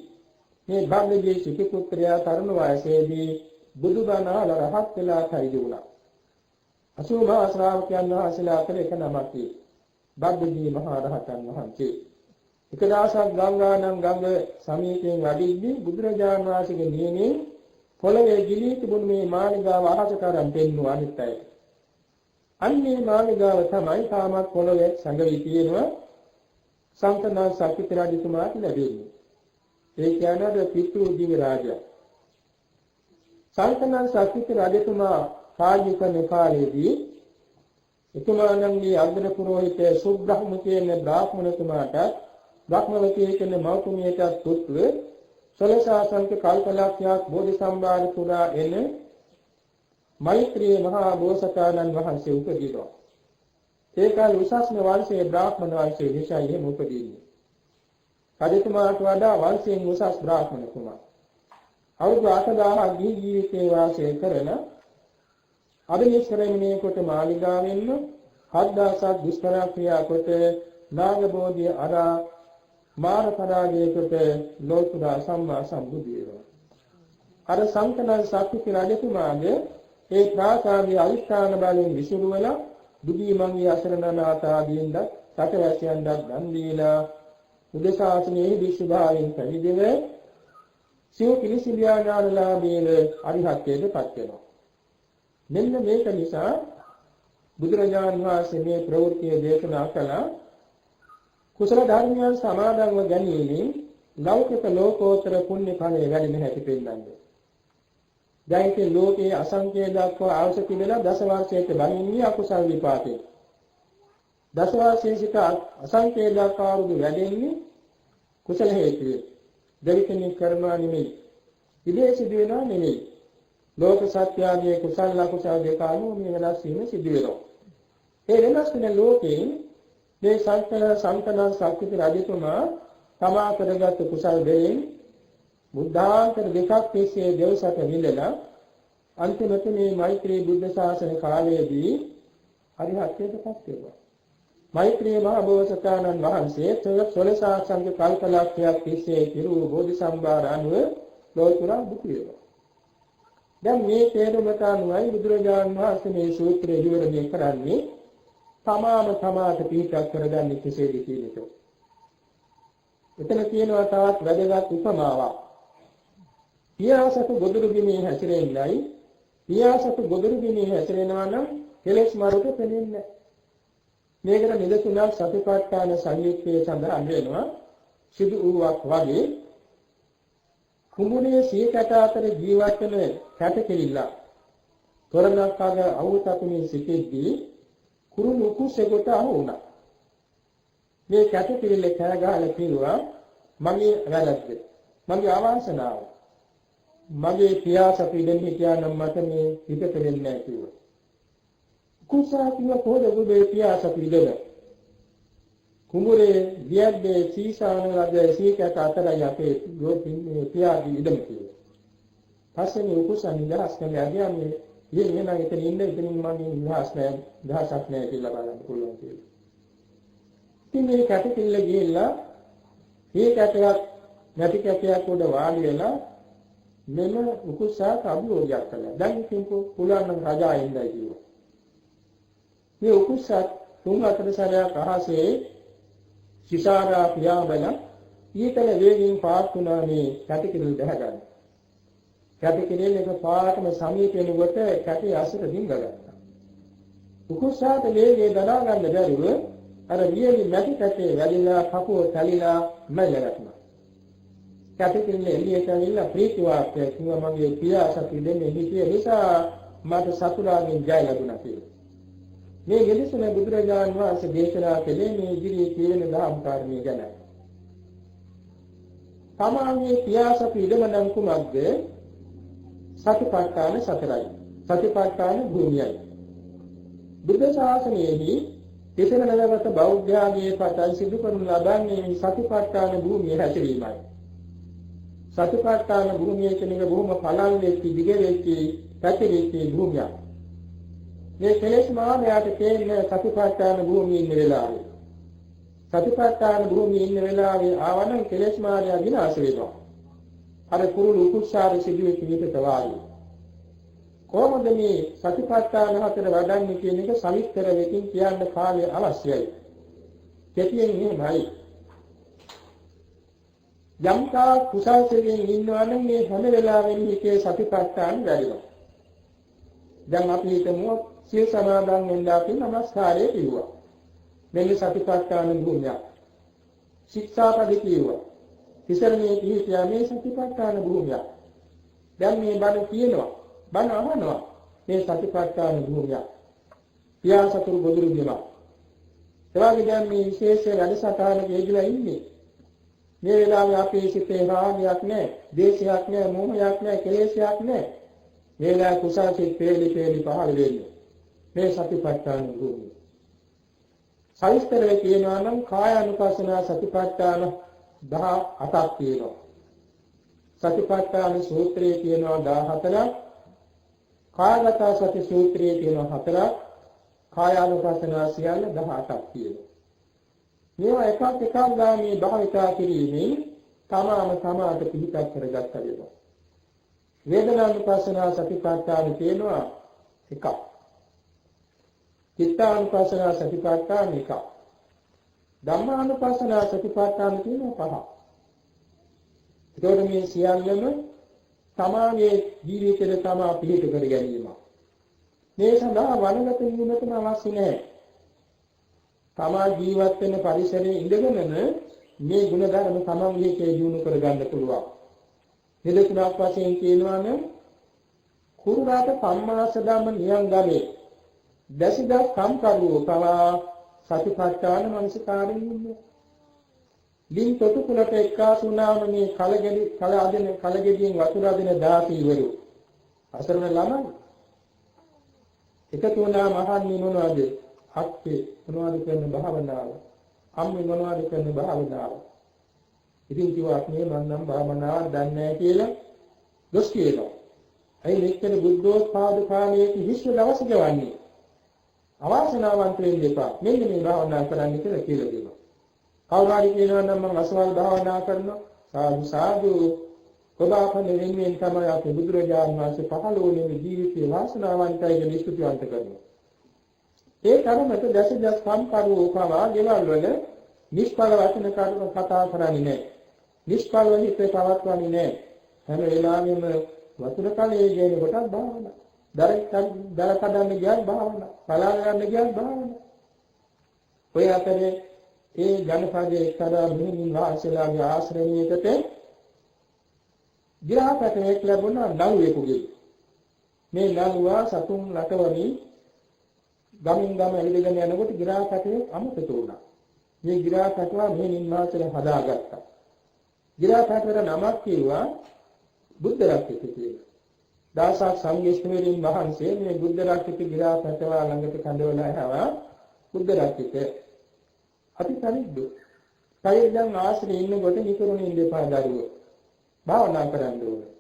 මේ භග්ගජී සිටු පුත්‍රයා තරුණ වයසේදී බුදුබණ රහත් වෙලා කයිද වුණා. 80 ශ්‍රාවකයන් වහන්සේලා අතර එක නමක් භග්ගජී මහ රහතන් වහන්සේ. එක දවසක් ගංගානම් ගඟ සමීපයෙන් වඩිද්දී බුදුරජාණන් වහන්සේගේ නියමයෙන් පොළවේ ගිලී තිබුණු මේ මාළිගාව අහසකරන් පෙන්වුවා අනිත් අයට. අන්නේ මාළිගාව තමයි තාමත් පොළවේ සංගවි තියෙනවා සංකනා සක්විති රජතුමාට ලැබෙන්නේ. ඒ කියන්නේ පිටු දිව්‍ය රාජයා. සංකනා සක්විති රජතුමා කාර්යික කාලයේදී එතුමාණන්ගේ අග්‍ර පුරෝහිත සුබ්‍රහ්ම කියන බ්‍රාහ්මණතුමාට බ්‍රහ්මවතී කියන මෞතුමියට පුත්‍ර සලසාසංක කල්පලක්ෂයක් බෝධි සම්භාර පුරා එන මෛත්‍රී මහා බෝසතාණන් වහන්සේ උපදිනවා. ඒකල් උසස්ම වංශයේ බ්‍රාහ්මණ වංශයේ විශාලයෙන් උපදීන්නේ. රජතුමාට වඩා වංශයෙන් උසස් බ්‍රාහ්මණ කුමාර. අවුරුදු 8000ක් ජීවිතේ වාසය කරන අභිනිෂ්ක්‍රමණය කොට මාලිගාවෙන්ම 7000ක් දුෂ්කර ක්‍රියා කොට නාගබෝධිය අරා මාර පරාජයකට ලෝතුරා සම්මා සම්බුදු වේවා. අර සංකනල් සක්විති රජතුමාගේ ඒ ප්‍රාසාදයේ අවිස්ථාන බලයෙන් විසුරුවලා බුද්ධිමංගී අසරණනාථ ආදීන්ද රටවැසියන්ද දන් දීලා උදේශාසනයේ විශ්වභාවයෙන් පැවිදිව සිය කිලිසිලියානාලාභීන අරිහත්ත්වයට පත් වෙනවා. මෙන්න මේක නිසා බුදුරජාණන් වහන්සේ මේ ප්‍රවෘත්තිය දේශනා කළා. කුසල ධර්මයන් සමාදන්ව ගැනීමෙන් ලෞකික ලෝකෝත්තර පුණ්‍ය ඵලයේ වැඩිම හැටි පෙන්වන්නේ. දැන් ලෝකයේ අසංඛ්‍ය දක්වා අවශ්‍ය තිබෙන දසවාසයට බණින්නේ අකුසල විපාකේ. දසවාසයේ සිට අසංඛ්‍ය දක්වා වූ වැඩෙන්නේ කුසල හේතුවේ. දෙවිකෙනෙක් කරනවා නෙමෙයි. ඉදේ සිදු වෙනවා නෙමෙයි. ලෝක සත්‍යයේ කුසල අකුසල දෙක අනුව මේ වෙනස් වීම සිදු වෙනවා. ඒ වෙනස් වෙන ලෝකේ මේ සංකන සක්විති රජතුමා තමා කරගත් කුසල දෙයින් බුද්ධාන්තර දෙකක් තිස්සේ දෙවසට විඳලා අන්තිමට මේ මෛත්‍රී බුද්ධ ශාසන කාලයේදී අරිහත්ත්වයටපත් වෙනවා. මෛත්‍රී මහ බෝසතාණන් වහන්සේ සොලසාසංග කල්පලක්ෂයක් තිස්සේ පිරු බෝධි සම්භාර අනුව ලෝතුරා දුක් වේවා. දැන් මේ තේරුමට අනුවයි බුදුරජාණන් වහන්සේ මේ සූත්‍රය විවරණය කරන්නේ තමාට පිටක් කරගන්නේ කෙසේද කියන එක. එතන තියෙනවා තවත් වැදගත් උපමාවක්. පියාසතු ගොදුරු බිමේ හැසිරෙන්නයි පියාසතු ගොදුරු බිමේ හැසිරෙනවා නම් කෙලෙස් මරුට පෙනෙන්නේ නැහැ. මේකට නිදසුනක් සතිපට්ඨාන සංයුක්තයේ සඳහන් වෙනවා. සිදු වූවක් වගේ කුඹුනේ සීකට අතර ජීවත් වෙන කැටකෙලිල්ල තොරණක් අග අවුතපුනේ සිටෙද්දී කුරුළු කුසෙකට අහු වුණා. මේ කැටකෙලිල්ල කෑ ගහලා කිව්වා මගේ වැරද්ද. මගේ අවාසනාව. මගේ පියාසතු ඉඳන් හිටියානම් මට මේ පිටත වෙන්නේ නැහැ කිව්වා. කුසාතිය කොහෙද ඔබේ පියාසතු ඉඳලා? කුඹුරේ දියද්දේ සීසාන ලද සීකට අතරයි අපේ ගෝපින්නේ පියාගේ ඉඩම කියලා. පස්සේ මේ උකුසන් නිදහස් කරලා යන්නේ ඊළඟ නම් එතන ඉන්න ඉතින් මම නිදහස් නැහැ දහසක් නැහැ කියලා බලන්න පුළුවන් කියලා. ඉතින් මේ කැටකිල්ල ගිහිල්ලා මේ කැටයක් නැති කැටයක් උඩ වාඩි වෙලා මෙන්න උකුසාට අභියෝගයක් කළා. දැන් ඉතින් පුළුවන් නම් රජා ඉඳයි කිව්වා. මේ උකුසාට 3-4 සැරයක් අහසේ සිතාරා පියාඹන ඊතල වේගින් පාත් වුණා මේ කැටකිල්ල දැහගන්න. කැටකිල්ල එක පාටම සමීප වෙනකොට කැටේ අසට දිංග ගත්තා. උකුසාට වේගය දරා ගන්න බැරුව අර වියලි මැටි කැටේ වැදිලා කපුව තැලිලා මැලගත්තා. කැටකිල්ල එළියට ඇවිල්ලා ප්‍රීතිවාක්‍යය කිව්වා මගේ පියා සතු දෙන්නේ හිටිය නිසා මට සතුරාගෙන් ජය ලැබුණා කියලා. මේ ගෙලිසම බුදුරජාණන් වහන්සේ දේශනා කළේ මේ ඉදිරියේ කියන දහම් කාරණේ ගැන. තමාගේ පියා සතු ඉඩම නම් කුමක්ද? සතිපට්ඨාන සතරයි. සතිපට්ඨාන භූමියයි. බුද්ධ ශාසනයේදී තිසරණ නගත බෞද්ධයාගේ පටන් සිදු කරනු ලබන්නේ සතිපට්ඨාන භූමිය හැසිරීමයි. සතිපට්ඨාන භූමිය කියන්නේ බොහොම පළල් වෙච්ච දිග වෙච්ච පැතිරිච්ච භූමියක්. මේ කෙලෙස් මායාවට තේින සතිපට්ඨාන භූමියේ ඉන්න වෙලාවේ සතිපට්ඨාන භූමියේ ඉන්න වෙලාවේ ආවනම් කෙලෙස් මායාව විනාශ වෙනවා. අර කුරුළු උකුස්සාර සිදුවෙච්ච විදිහට වාගේ. කොහොමද මේ සතිපට්ඨාන හතර වඩන්නේ කියන එක සවිස්තර වෙකින් කියන්න කාලය අවශ්‍යයි. කෙටියෙන් මෙහෙමයි. යම්කා කුසල්යෙන් ඉන්නවා නම් මේ හැම වෙලාවෙම හිතේ සතිපට්ඨාන වැඩිනවා. දැන් අපි හිතමු සිය සමාදන් වෙන්න අපි නමස්කාරයේ කිව්වා. මෙන්න සතිපට්ඨාන භූමිය. ශික්ෂාපද කිව්වා. තිසරණේ පිහිටියා මේ සතිපට්ඨාන භූමිය. දැන් මේ බණ කියනවා. බණ අහනවා. මේ සතිපට්ඨාන භූමිය. පියාසතුරු බොදුරු දෙනවා. එවාගේ දැන් මේ විශේෂ වැඩසටහනක යෙදලා ඉන්නේ. මේ වෙලාවේ අපේ සිතේ රාගයක් නැහැ, දේශයක් නැහැ, මෝහයක් නැහැ, කෙලෙසයක් නැහැ. මේ වෙලාවේ කුසාසිත පෙළි පහළ වෙන්නේ. මේ සතිපට්ඨාන භූමිය. සවිස්තරව කියනවා නම් කායානුපස්සන සතිපට්ඨාන 18ක් තියෙනවා. සතිපට්ඨාන සූත්‍රයේ තියෙනවා 14ක්. කායගත සති සූත්‍රයේ තියෙනවා 4ක්. කායානුපස්සන සියල්ල 18ක් තියෙනවා. මේවා එකක් ගාමී භාවිතා කිරීමෙන් තමාට පිළිපැත් කරගත්ත වෙනවා. වේදනානුපස්සන සතිපට්ඨාන තියෙනවා 1ක්. චිත්තානුපස්සන සතිපට්ඨාන 1ක්. ධම්මානුපස්සන සතිපට්ඨාන තියෙනවා 5ක්. ඒතකොට මේ සියල්ලම තමාගේ ජීවිතේ තමා පිළිපැද කර ගැනීම. මේ සඳහා වනගත වීමටම අවශ්‍ය නැහැ. තමා ජීවත් වෙන පරිසරයේ ඉඳගෙනම මේ ගුණධර්ම තමන්ගේ කේ දිනු කර ගන්න පුළුවන්. මෙලෙසක් වශයෙන් කියනවා නම් කුරුරාට පම්මාස ධම්ම නියංගමේ දසිදා සම්කරුව පවා සතිපට්ඨාන මනසකාරයෙන් ඉන්නේ. ලින් තොටු කුලට එක්කාසුනාම මේ කලගෙඩියෙන් වතුර අදින දාසීවරු අසරණ ළමයි එකතු වුණා මහන්නේ මොනවද? අක්කේ මොනවද කරන භාවනාව? අම්මේ මොනවද කරන භාවනාව? ඉතින් කිව්වා මේ මම නම් භාවනාවක් දන්නේ නැහැ කියලා දොස් කියනවා. ඇයි මෙච්චර බුද්ධෝත්පාද කාලයේ හිස්ව දවස් ගවන්නේ? අවාසනාවන්ත වෙන්න එපා. මෙන්න මේ භාවනා කරන්න කියලා දෙනවා. කවුරුහරි කියනවා නම් මම අසවල් භාවනා කරනවා. සාදු සාදු. කොබාපන වෙන්නේ තමයි අපේ බුදුරජාණන් වහන්සේ පහළ වුණේ ජීවිතේ වාසනාවන්තයි කියලා ස්තුතිවන්ත කරනවා. ඒ තරමට දසදස් සම්කරුව උපමා ගෙවල් වල නිෂ්ඵල වචන කතා කරන්නේ නැහැ. නිෂ්ඵල හිතේ පවත්වන්නේ නැහැ. හැම වෙලාවෙම වතුර කලයේ ගේන කොටත් භාවනා. දර කඩන්න ගියත් භාවනා. පලාල ගන්න ගියත් භාවනා. ඔය අතරේ ඒ ජනපදයේ එක්තරා මිනිමින් වාසලාගේ ආශ්‍රමයකට ගිරාපතේක් ලැබුණා නළුවෙකුගේ. මේ නළුවා සතුන් රටවමින් ගමින් ගම එළිගෙන යනකොට ගිරාපතේ අමතක වුණා. මේ ගිරාපතවා මිනිමින් වාසල හදාගත්තා. ගිරාපතේට නමක් කිව්වා බුද්ධ රක්කිත කියලා. දාසක් සංඝේශ්වරීන් වහන්සේ මේ බුද්ධ රක්කිත ගිරාපතවා ළඟට කඳවලා ආවා බුද්ධ රක්කිත. අපි තනිද්ද. කයෙන් ආශ්‍රේ ඉන්නකොට නිකරුණ ඉන්න එපා දරුවෝ. භාවනා කරන්න ඕනේ.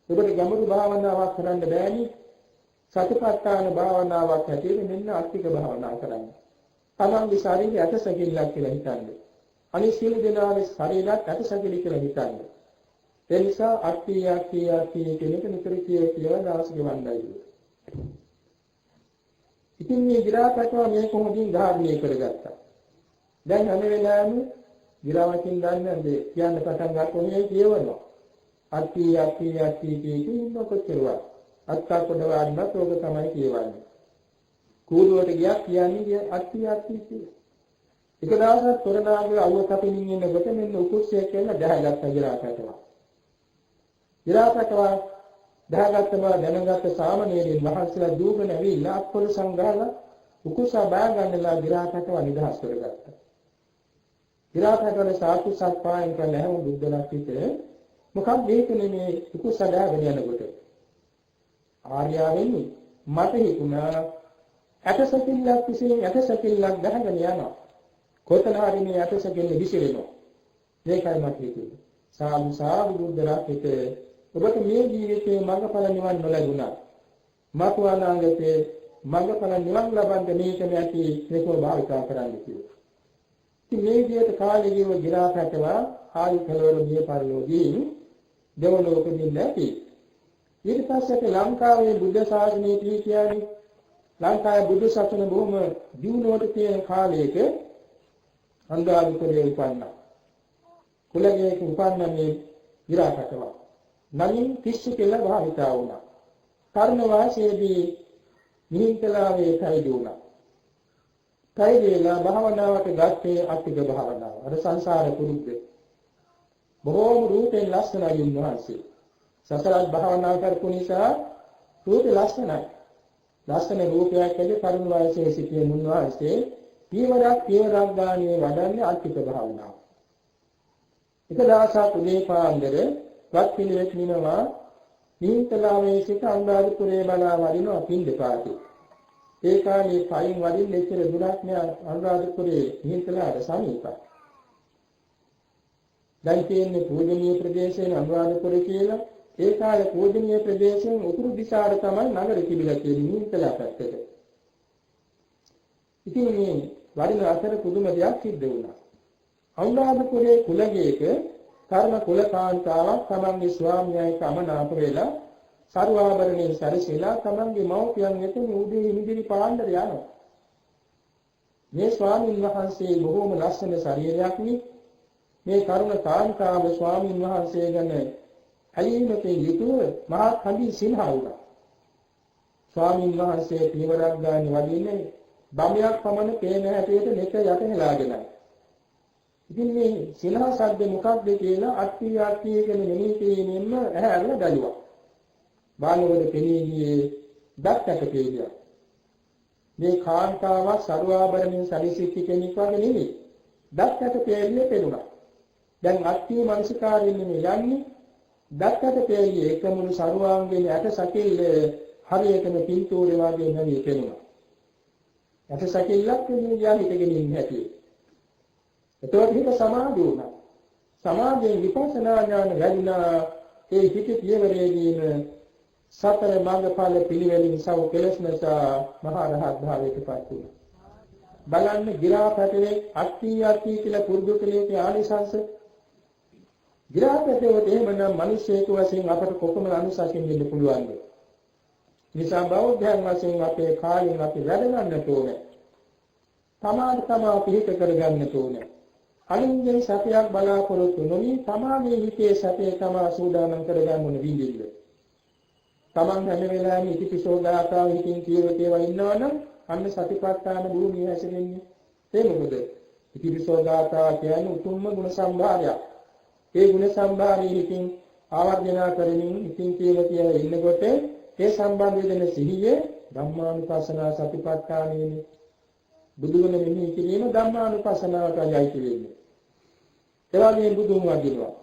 ඔබට ගැඹුරු භාවනාවක් කරන්න බෑනේ. සතිපට්ඨාන භාවනාවක් හැටියට මෙන්න අත්තික භාවනා කරන්න. තමන්ගේ ශරීරය ඇටසැකිල්ලක් කියලා හිතන්න. අනිත් සියලු දෙනාගේ ශරීරයත් ඇටසැකිලි කියලා හිතන්න. ඒ නිසා අත්ති කෙනෙක් නිතර කියලා දවස් ගෙවන්නයි. ඉතින් මේ ගිරාපැටවා මේ කොහොමදින් ධාර්මණය කරගත්තා. දැන් හැම වෙලාවෙම ගිරාවකින් දන්නේ කියන්න පටන් ගන්නකොට මේ කියවනවා. අත්ති කියන කොච්චරවත්. අත්තා කොට වන්නත් ඕක තමයි කියවන්නේ. කූඩුවට ගියා කියන්නේ අත්ති කියලා. එක දවසක් තොරණාගේ අවුව කපමින් ඉන්නකොට මෙන්න උකුස්සේ කියලා දැහැගත්ත ගිරාපැටවා. ගිරාපැටවා දැහැගත්තම දැනගත්ත සාමණේරයන් වහන්සේලා දූගෙන ඇවිල්ලා අත්පොළ සංග්‍රහලා උකුසා බා ගන්නලා ගිරාපැටවා නිදහස් කරගත්තා. ගිරාපැටවල සාතු සත්පායන් කළ හැම බුද්ධලක් විතර මොකක්ද මේකනේ මේ උකුසා දාගෙන යනකොට ආර්යාවෙන් මට හිතුණා ඇටසැකිල්ලක් විසින් ඇටසැකිල්ලක් ගහගෙන යනවා. කොතන හරි මේ ඇටසැකිල්ල විසිරෙනවා. මේකයි මට හිතුනේ. සාදු බුද්ධලක් විතර ඔබට මේ ජීවිතයේ මඟඵල නිවන් නොලැබුණා. මතු අනාගතයේ මඟඵල නිවන් ලබන්න මේක නැති මේකව භාවිතා කරන්න කිව්වා. ඉතින් මේ විදිහට කාලේ ගිව ගිරාපැටවා ආයු කලවර මිය පරලෝකීන් දෙවලෝකෙදී නැති. ඊට පස්සේ ලංකාවේ බුද්ධ ශාසනය කියන්නේ ලංකාවේ බුද්ධ ශාසන බොහොම දියුණුවට තියෙන කාලයක අනුරාධපුරයේ උපන්නා. කුලයේ උපන්න මේ ගිරාපැටවා නමින් කිස්සු කියලා භාවිතා වුණා. කර්ම වාසයේදී නිහිතලාවේ පැවිදි වුණා. පැවිදිලා භාවනාවට ගත්තේ අත්තික භාවනාව. අර සංසාර පුරුද්ද. බොහෝම රූපෙන් ලස්සනයි උන්වහන්සේ. සසරත් භාවනා කරපු නිසා රූපේ ලස්සනයි. ලස්සන රූපයක් ඇති කර්ම වාසයේ සිටින උන්වහන්සේ පියවරක් ගානේ වඩන්නේ අත්තික භාවනාව. එක දවසක් උදේ පාන්දර වත් පිළිවෙත් නිනවා නිහිතලාවේ සිට අනුරාධපුරයේ බලා වඩිනවා පින්දපාතේ. ඒ කාලේ පයින් වඩින්න එච්චර දුරක් නෑ අනුරාධපුරයේ නිහිතලාට සමීපයි. දැන් තියෙන්නේ පූජනීය ප්‍රදේශයේ අනුරාධපුර කියලා. ඒ කාලේ පූජනීය ප්‍රදේශයෙන් උතුරු දිශාවට තමයි නගර තිබිලා තියෙන්නේ නිහිතලා පැත්තට. ඉතින් මේ වඩින අතර පුදුම දෙයක් සිද්ධ වුණා. අනුරාධපුරයේ කුලගේක කර්ම කුලකාන්තාවක් තමන්ගේ ස්වාමියායි කමනාප වෙලා සර්වාභරණේ සැරසීලා තමන්ගේ මව්පියන් වෙත උදේ හිමිදිරි පාණ්ඩර යනවා. මේ ස්වාමීන් වහන්සේ බොහෝම ලස්සන ශරීරයක් මේ කරුණ කාන්තාව ස්වාමීන් වහන්සේ ගැන ඇලීමකින් යුතුව මහා කඳි සිනහා වුණා. ස්වාමීන් වහන්සේ පියවරක් ගානේ වඩින්නේ බඹයක් පමණ පේන හැටියට නෙත යටහෙලාගෙනයි. ඉතින් මේ සිනහ ශබ්ද මොකක්ද කියලා අත්ති කියන මෙහි තේනෙන්න ඇහැරලා බැලුවා. බාලවල පෙනී ගියේ දක්කට පිළිගියා. මේ කාන්තාවක් සරුවාභරණයෙන් සැරිසිච්ච කෙනෙක් වගේ නෙමෙයි. දක්කට පිළිගියේ පෙනුණා. දැන් අත්ති මානසිකාරයෙන් යන්නේ දක්කට පිළිගියේ එකමුණු සරුවාංගයේ ඇට සැකිල්ල හරියටම පින්තූරේ වගේ නැවී පෙනුණා. ඇට සැකිල්ලක් පෙනී ගියා හිටගෙන ඉන්න හැටි. එතකොට හිත සමාධි වුණා. සමාධියෙන් විපස්සනා ඥාන වැඩිනා ඒ හිත පියවරේදීම සතර මාර්ගඵල පිළිවෙලින් සව කෙලස් නැසා මහා රහත් භාවයට පත් වුණා. බලන්න ගිරාපැටවේ අත්ති කියලා පුරුදු කලේ ආනිසංස. ගිරාපැටවට එහෙමනම් මිනිස්සෙක් වශයෙන් අපට කොපමණ අනුශාසන දෙන්න පුළුවන්ද? නිසා බෞද්ධයන් වශයෙන් අපේ කාලෙන් අපි වැඩ ගන්නට ඕනේ. තමා පිළික කරගන්න ඕනේ. අලින්ගේ සත්‍යයක් බලාපොරොත්තු නොවි තමාගේ හිතේ සත්‍යය තමා සූදානම් කරගන්න ඕන විදිහට. තමන් හැම වෙලාවෙම ඉතිපිසෝදාතාව හිතින් කියවේවා ඉන්නවනම් අන්න සතිපට්ඨාන භූමිය හැසිරෙන්නේ. ඒ මොකද? ඉතිපිසෝදාතාව කියන්නේ උතුම්ම ගුණ සම්භාරයක්. ඒ ගුණ සම්භාරයේ හිතින් ආවර්ජනා කරමින් ඉතින් කියලා ඉන්නකොට ඒ සම්බන්ධ වෙන සිහියේ ධම්මානුපස්සනා සතිපට්ඨානෙන්නේ. බුදුගුණ මෙහි කිරීම ධම්මානුපස්සනාවටයි අයිති වෙන්නේ. එවාගේ බුදුන් වදිනවා.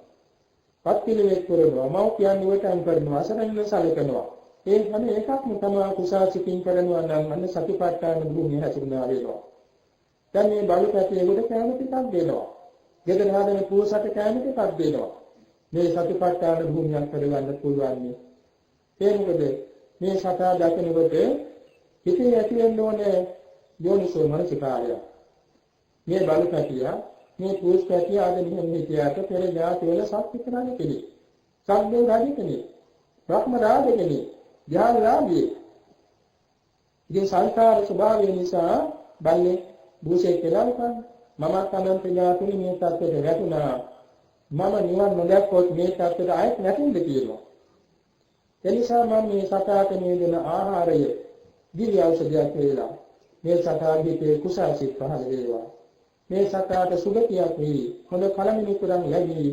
පත්තිලෙක් කරනවා, මෞඛ්‍යයන් වටන් කරනවා, අසරණ සැලකනවා. ඒ හැම එකක්ම තමයි කුසාසිතින් කරනවා නම් අන්න සතිපට්ඨාන භූමිය හැසිරෙනවා වෙනවා. දැන් මේ බලු පැටියෙකුට කෑම ටිකක් දෙනවා. ගෙදර හදන පුරුෂට කෑම ටිකක් දෙනවා. මේ සතිපට්ඨාන භූමියක් කරගන්න පුළුවන් නේ. ඒ මොකද මේ සතා දකිනකොට හිතේ ඇති වෙන්න ඕනේ යෝනිසෝ මනසිකාරය. මේ බලු පැටියා මේ පුරුෂ පැටියා ආද නිහම හිටියාට පෙර ජාති වල සත්‍ය කරන්නේ කෙනෙක්. සම්දේ රාජි කෙනෙක්. බ්‍රහ්ම රාජ කෙනෙක්. ඥාන රාජි. ඉතින් සංකාර ස්වභාවය නිසා බල්ලේ බුසේ කියලා උකන් මම අනන්ත ඥාතුනි මේ තත්ත්වයට වැටුණා. මම නිවන් නොදැක්කොත් මේ තත්ත්වයට ආයෙත් නැතිද කියනවා. එනිසා මම මේ සතාට මේ දෙන ආහාරය දිව්‍ය ඖෂධයක් වේලා මේ සතාගේ කුසාසිත පහළ වේවා. මේ සතාට සුගතියක් වේ. හොඳ කලමිනි පුරන් ලැබී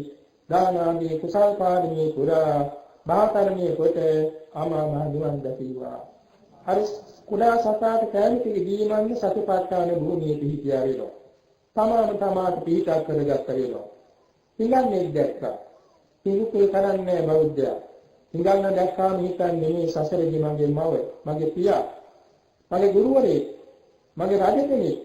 දාන ආදී කුසල් පාරමී පුරා බාහතරණිය කොට අමා මහ නිවන් දකීවා. හරි කුඩා සතාට කැමති දීමන්න සතිපට්ඨාන භූමියේ පිහිටියා වෙනවා. තමාට පිහිටක් කරගත්ත වෙනවා. පිළිගන්නේ දැක්කා. පිළිකුල් කරන්නේ බෞද්ධයා. පිළිගන්න දැක්කාම හිතන්නේ මේ සසරේදී මගේ මව, මගේ පියා, මගේ ගුරුවරයෙක්, මගේ රජ කෙනෙක්,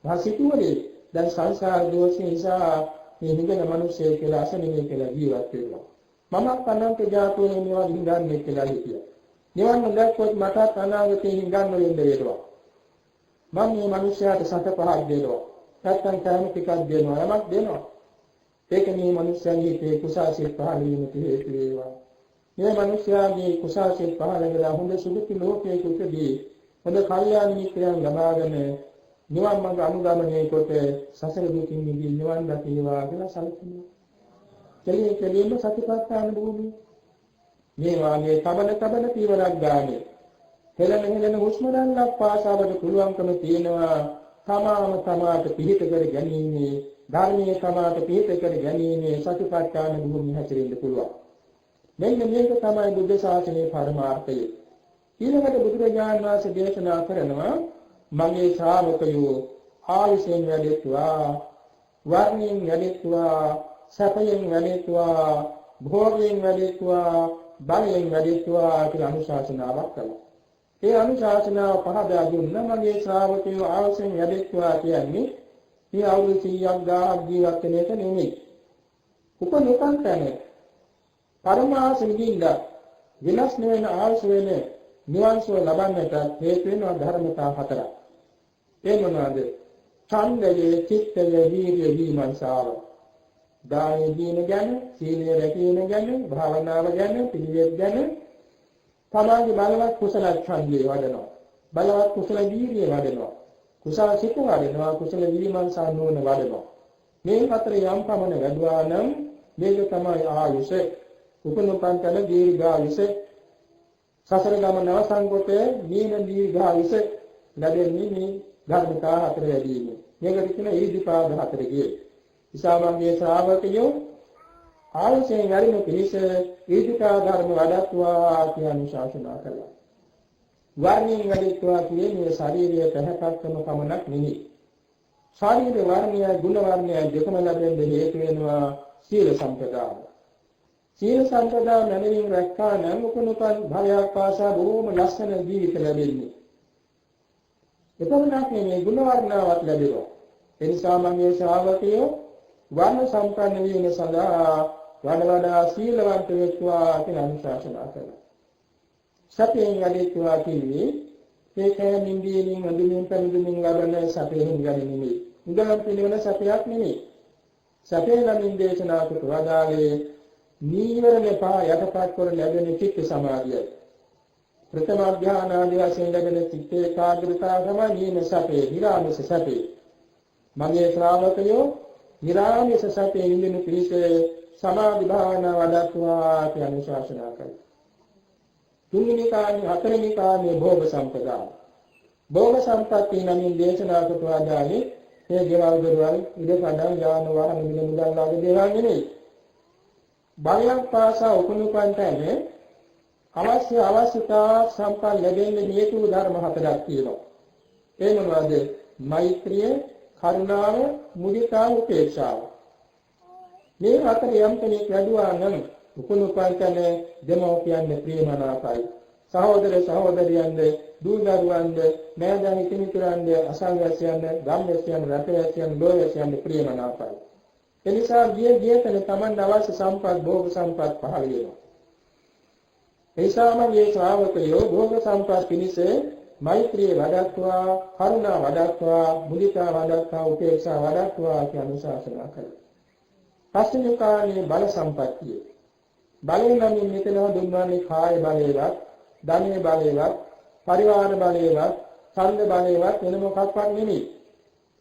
මා සිටුවරයෙක් දැන් සංසාර දෝෂේ නිසා මේ හිඟන මිනිස්සෙක් කියලා අසනිනේ කියලා ජීවත් වෙනවා. මම අනන්ත ජාතෝනේ මේවා හිඟන්නේ කියලා හිතියා. නිවන් දැක්කොත් මට අනාගතේ හිඟන්න වෙන්න වේදවා. මම මේ මිනිස්යාට සත පහක් දෙනවා. නැත්තම් කෑම ටිකක් දෙනවා. යමක් දෙනවා. ඒක මේ මිනිස්යාගේ කුසාසිත පහළ වීමට හේතු වේවා. මේ මිනිස්යාගේ කුසාසිත පහළ වෙලා හොඳ සුදුසු ලෝකයක උපදී හොඳ කල්යාණ මිත්‍රයන් ලබාගෙන නිවන් මඟ අනුගමනය කොට සසර දුකින් මිදී නිවන් දකීවා කියලා සැලකෙනවා. කෙලින්ම සතිපට්ඨාන භූමිය මේ වාගේ තබන පීවරක් ගානේ හෙළන හුස්ම ගන්නක් පාසාවට පුළුවන්කම තියෙනවා. තමාට පිහිට කර ගැනීම ධර්මයේ තමාට පිහිට කර ගැනීම සතිපට්ඨාන භූමිය හැසිරෙන්න පුළුවන්. මෙන්න මේක තමයි බුද්ධ ශාසනයේ පරමාර්ථය. ඊළඟට බුදුරජාණන් වහන්සේ දේශනා කරනවා මගේ ශ්‍රාවකයෝ ආයුෂයෙන් වැඩිත්වා, වර්ණයෙන් වැඩිත්වා, සැපයෙන් වැඩිත්වා, භෝගයෙන් වැඩිත්වා, බලයෙන් වැඩිත්වා කියලා අනුශාසනාවක් කළා. ඒ අනුශාසනාව පහදා දුන්න මගේ ශ්‍රාවකයෝ ආයුෂයෙන් වැඩිත්වා කියන්නේ මේ අවුරුදු 100ක් 1000ක් ජීවත් වෙන එක නෙමෙයි. උපනුකම් තැනේ පරමාස විඳින්න විනාශ වෙන ආයුෂ වෙන නිවන්සෝ ලබන්නට හේතු වෙන ධර්මතා හතරක්. ඒ මොනවාද? ඡන්දය, චිත්තය, වීර්යය, විමර්ශාව. දානෙ දීන ගැන, සීලය රැකීම ගැන, භාවනාව ගැන, පිළිවෙත් ගැන තමාගේ බලවත් කුසල ඡන්දේ වඩනවා. බලවත් කුසල වීර්යය වඩනවා. කුසල සිත වඩනවා, කුසල විමර්ශා නොවන වඩනවා. මේ හතර යම් පමණ වැඩුවා නම් මේක තමයි ආයුෂ. උපනුපන් කල දීර්ඝායුෂ. සසර ගමන අවසන් කොට දීන දීර්ඝායුෂ ලැබෙන්නේ මේ ධර්මතා හතර වැඩිම. මේකට කියන ඊර්ධිපාද හතර කියේ. ඉසාමගේ ශ්‍රාවකයෝ ආයුෂයෙන් වැඩිම පිළිස ඊර්ධිපා ධර්ම වඩත්වා කියන අනුශාසනා කළා. වර්ණයෙන් වැඩිත්වා කියන්නේ ශාරීරික පැහැපත්කම පමණක් නෙවෙයි. ශාරීරික වර්ණය, ගුණ වර්ණය දෙකම ලැබෙන්න හේතු වෙනවා සීල සම්පදාය. සීල සම්පදාය නැමෙමින් රැක්කා නම් උපනුපන් භවයක් පාසා බොහොම ලස්සන ජීවිත ලැබෙන්නේ. එතනක් නෙමෙයි ගුණ වර්ණාවක් ලැබෙනවා. ඒ නිසා මගේ ශ්‍රාවකයෝ වර්ණ සම්පන්න වීම සඳහා වඩා සීලවන්ත වෙත්වා කියලා අනුශාසනා කළා. සතියෙන් වැඩිත්වා කියන්නේ ඒකේ නින්දීනින් අඳුමින් පරිදුමින් ලබන සතියෙන් ගැනීමයි. උදාහරණ පිළිවෙල සතියක් නෙමෙයි. සතිය නම් දේශනා කොට වදාළේ නීවරණ පහ යටපත් කර ලැබෙන චිත්ත සමාධියයි. ප්‍රථම ධ්‍යාන ආදී වශයෙන් ලැබෙන චිත්ත ඒකාග්‍රතාව තමයි නියම සතිය, නිරාමිස සතිය. මගේ ශ්‍රාවකයෝ නිරාමිස සතිය ඉන්දිනු පිළිස සමාධි භාවනා වඩත්වා කියන අනුශාසනා කළා. තුන්වෙනි කාණේ හතරවෙනි කාණේ භෝග සම්පදාය. භෝග සම්පatti නමින් දේශනා කොට වදාළේ මේ දේවල් දරුවල් ඉදකඩම් යාන වාහන මිල මුදල් ආදී දේවල් නෙමෙයි. බලයක් පාසා උපනුපන්තනේ අවශ්‍යතා සම්පන්න ලැබෙන්න හේතු ධර්ම හතරක් තියෙනවා. ඒ මොනවාද? මෛත්‍රිය, කරුණාව, මුදිතා, උපේක්ෂාව. මේ හතර යම් කෙනෙක් වැඩුවා නම් උපනුපන්තනේ දෙමෝපියන්ගේ ප්‍රේමනාපයි. සහෝදර සහෝදරියන්ද දූ දරුවන්ද මෑදන් හිතමිතුරන්ද අසල්වැසියන්ද ගම්වැසියන් රටවැසියන් ලෝවැසියන් ප්‍රියමනාපයි. එනිසා ගියතන Taman අවශ්‍ය සම්පත් භෝග සම්පත් පහළ වෙනවා. එනිසාම මේ ශ්‍රාවකයෝ භෝග සම්පත් පිණිස මෛත්‍රිය වඩත්වා, කරුණා වඩත්වා, මුදිතා වඩත්වා, උපේක්ෂා වඩත්වා කියන අනුශාසනා කළා. පස්වෙනි කාරණේ බල සම්පත්තිය. බලයෙන් නම් මෙතන දුන්නානේ කාය බලයවත්, ධනෙ බලයවත්, පරිවාර බලයවත්, ඡන්ද බලයවත් වෙන මොකක්වත් නෙමෙයි.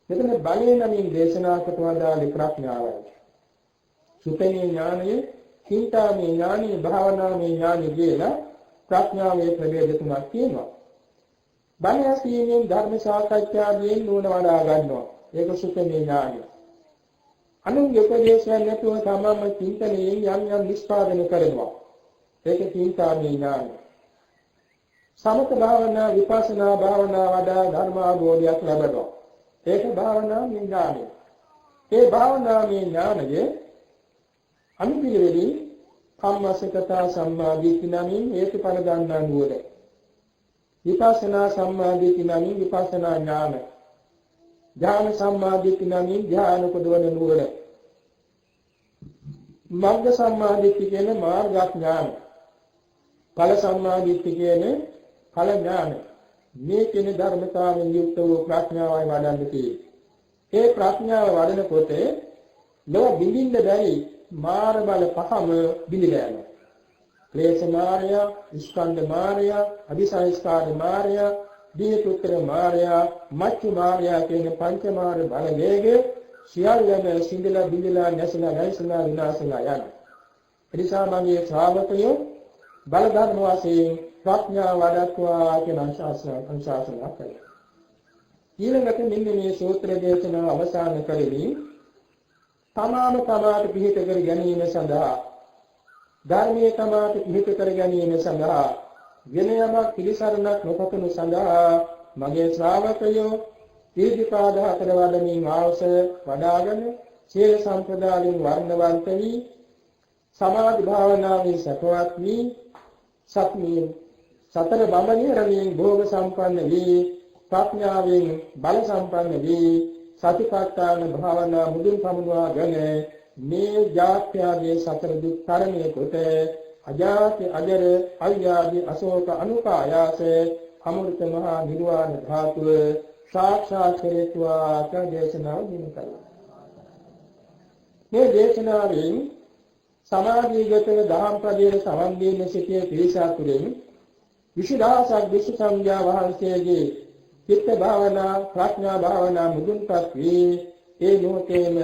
මෙතන බලයෙන් නම් දේශනා කොට වදාළේ ප්‍රඥාවයි. සුතමේ ඥානය, චින්තාමේ ඥානය, භාවනාමේ ඥානය කියලා ප්‍රඥාවේ ප්‍රභේද තුනක් තියෙනවා. බලය සීයෙන් ධර්ම සාකච්ඡාවෙන් නුවණ වඩා ගන්නවා. ඒක සුතමේ ඥානය. අනුන්ගේ උපදේශයන් නැතුව තමම චින්තනයෙන් යම් යම් නිෂ්පාදනය කරනවා. ඒක චින්තාමේ ඥානය. සමත භාවනා, විපස්සනා භාවනා වඩා ධර්ම අවබෝධයක් ලැබෙනවා. ඒක භාවනාමේ ඥානය. ඒ භාවනාමේ ඥානය අනුපිළිවෙලින් කම්මස්සකතා සම්මාදිට්ඨි නමින් හේතුඵල ගන්නා නුවණ. විපස්සනා සම්මාදිට්ඨි නමින් විපස්සනා ඥාන. ඥාන සම්මාදිට්ඨි නමින් ඥාන උපදවන නුවණ. මග්ග සම්මාදිට්ඨි කියන්නේ මාර්ග ඥාන. ඵල සම්මාදිට්ඨි කියන්නේ ඵල ඥාන. මේ කියන ධර්මතාවයෙන් යුක්ත වූ ප්‍රඥාවයි වඩන්න තියෙන්නේ. ඒ ප්‍රඥාව වඩනකොට ලෝ බිඳින්න බැරි මාර බල පහම බිඳිලා යනවා. ක්ලේශ මායය, ස්කන්ධ මායය, අபிසංස්කාර මායය, දීපුත්‍ර මායය, මච්චු මායය කියන පංච මාර බල වේග සියල්ලම සිඳලා බිඳිලා නැසලා නැසලා විනාශලා යනවා. එනිසා මගේ ශ්‍රාවකයෝ බල ධර්ම වශයෙන් ප්‍රඥා වඩත්වා කියන අනුශාසනා කළා. ඊළඟට මෙන්න මේ සූත්‍ර දේශනාව අවසන් කරමින් තමාම තමාට පිහිට කර ගැනීම සඳහා, ධර්මයේ තමාට පිහිට කර ගැනීම සඳහා, වෙන යමක් පිළිසරණක් නොපතනු සඳහා මගේ ශ්‍රාවකයෝ දීර්ඝපාද හතර වඩමින් ආවස වඩාගෙන සීල සම්ප්‍රදායෙන් වර්ණවන්ත වී සමාධි භාවනාවෙන් සපවත් වී සත්‍යයෙන් සතර බඹනිරමින් භෝග සම්පන්න වී ප්‍රඥාවෙන් බල සම්පන්න වී සතිපට්ඨාන භාවනා මුදුන් පමුණවාගෙන මේ ජාත්‍යාගේ සතර දුක් තරණය කොට අජාති අජර අවියාදි අශෝක අනුපායාස අමෘත මහා නිර්වාණ ධාතුව සාක්ෂාත් කෙරෙත්වා කියන දේශනාව දින කළා. මේ දේශනාවෙන් සමාධිගතව දහම් පදයේ සමන් දීන සිටියේ පිරිසතුරින් 20000ක් විසු සංඝයා වහන්සේගේ චිත්ත භාවනා, ප්‍රඥා භාවනා මුදුන්පත් වී ඒ මොහොතේම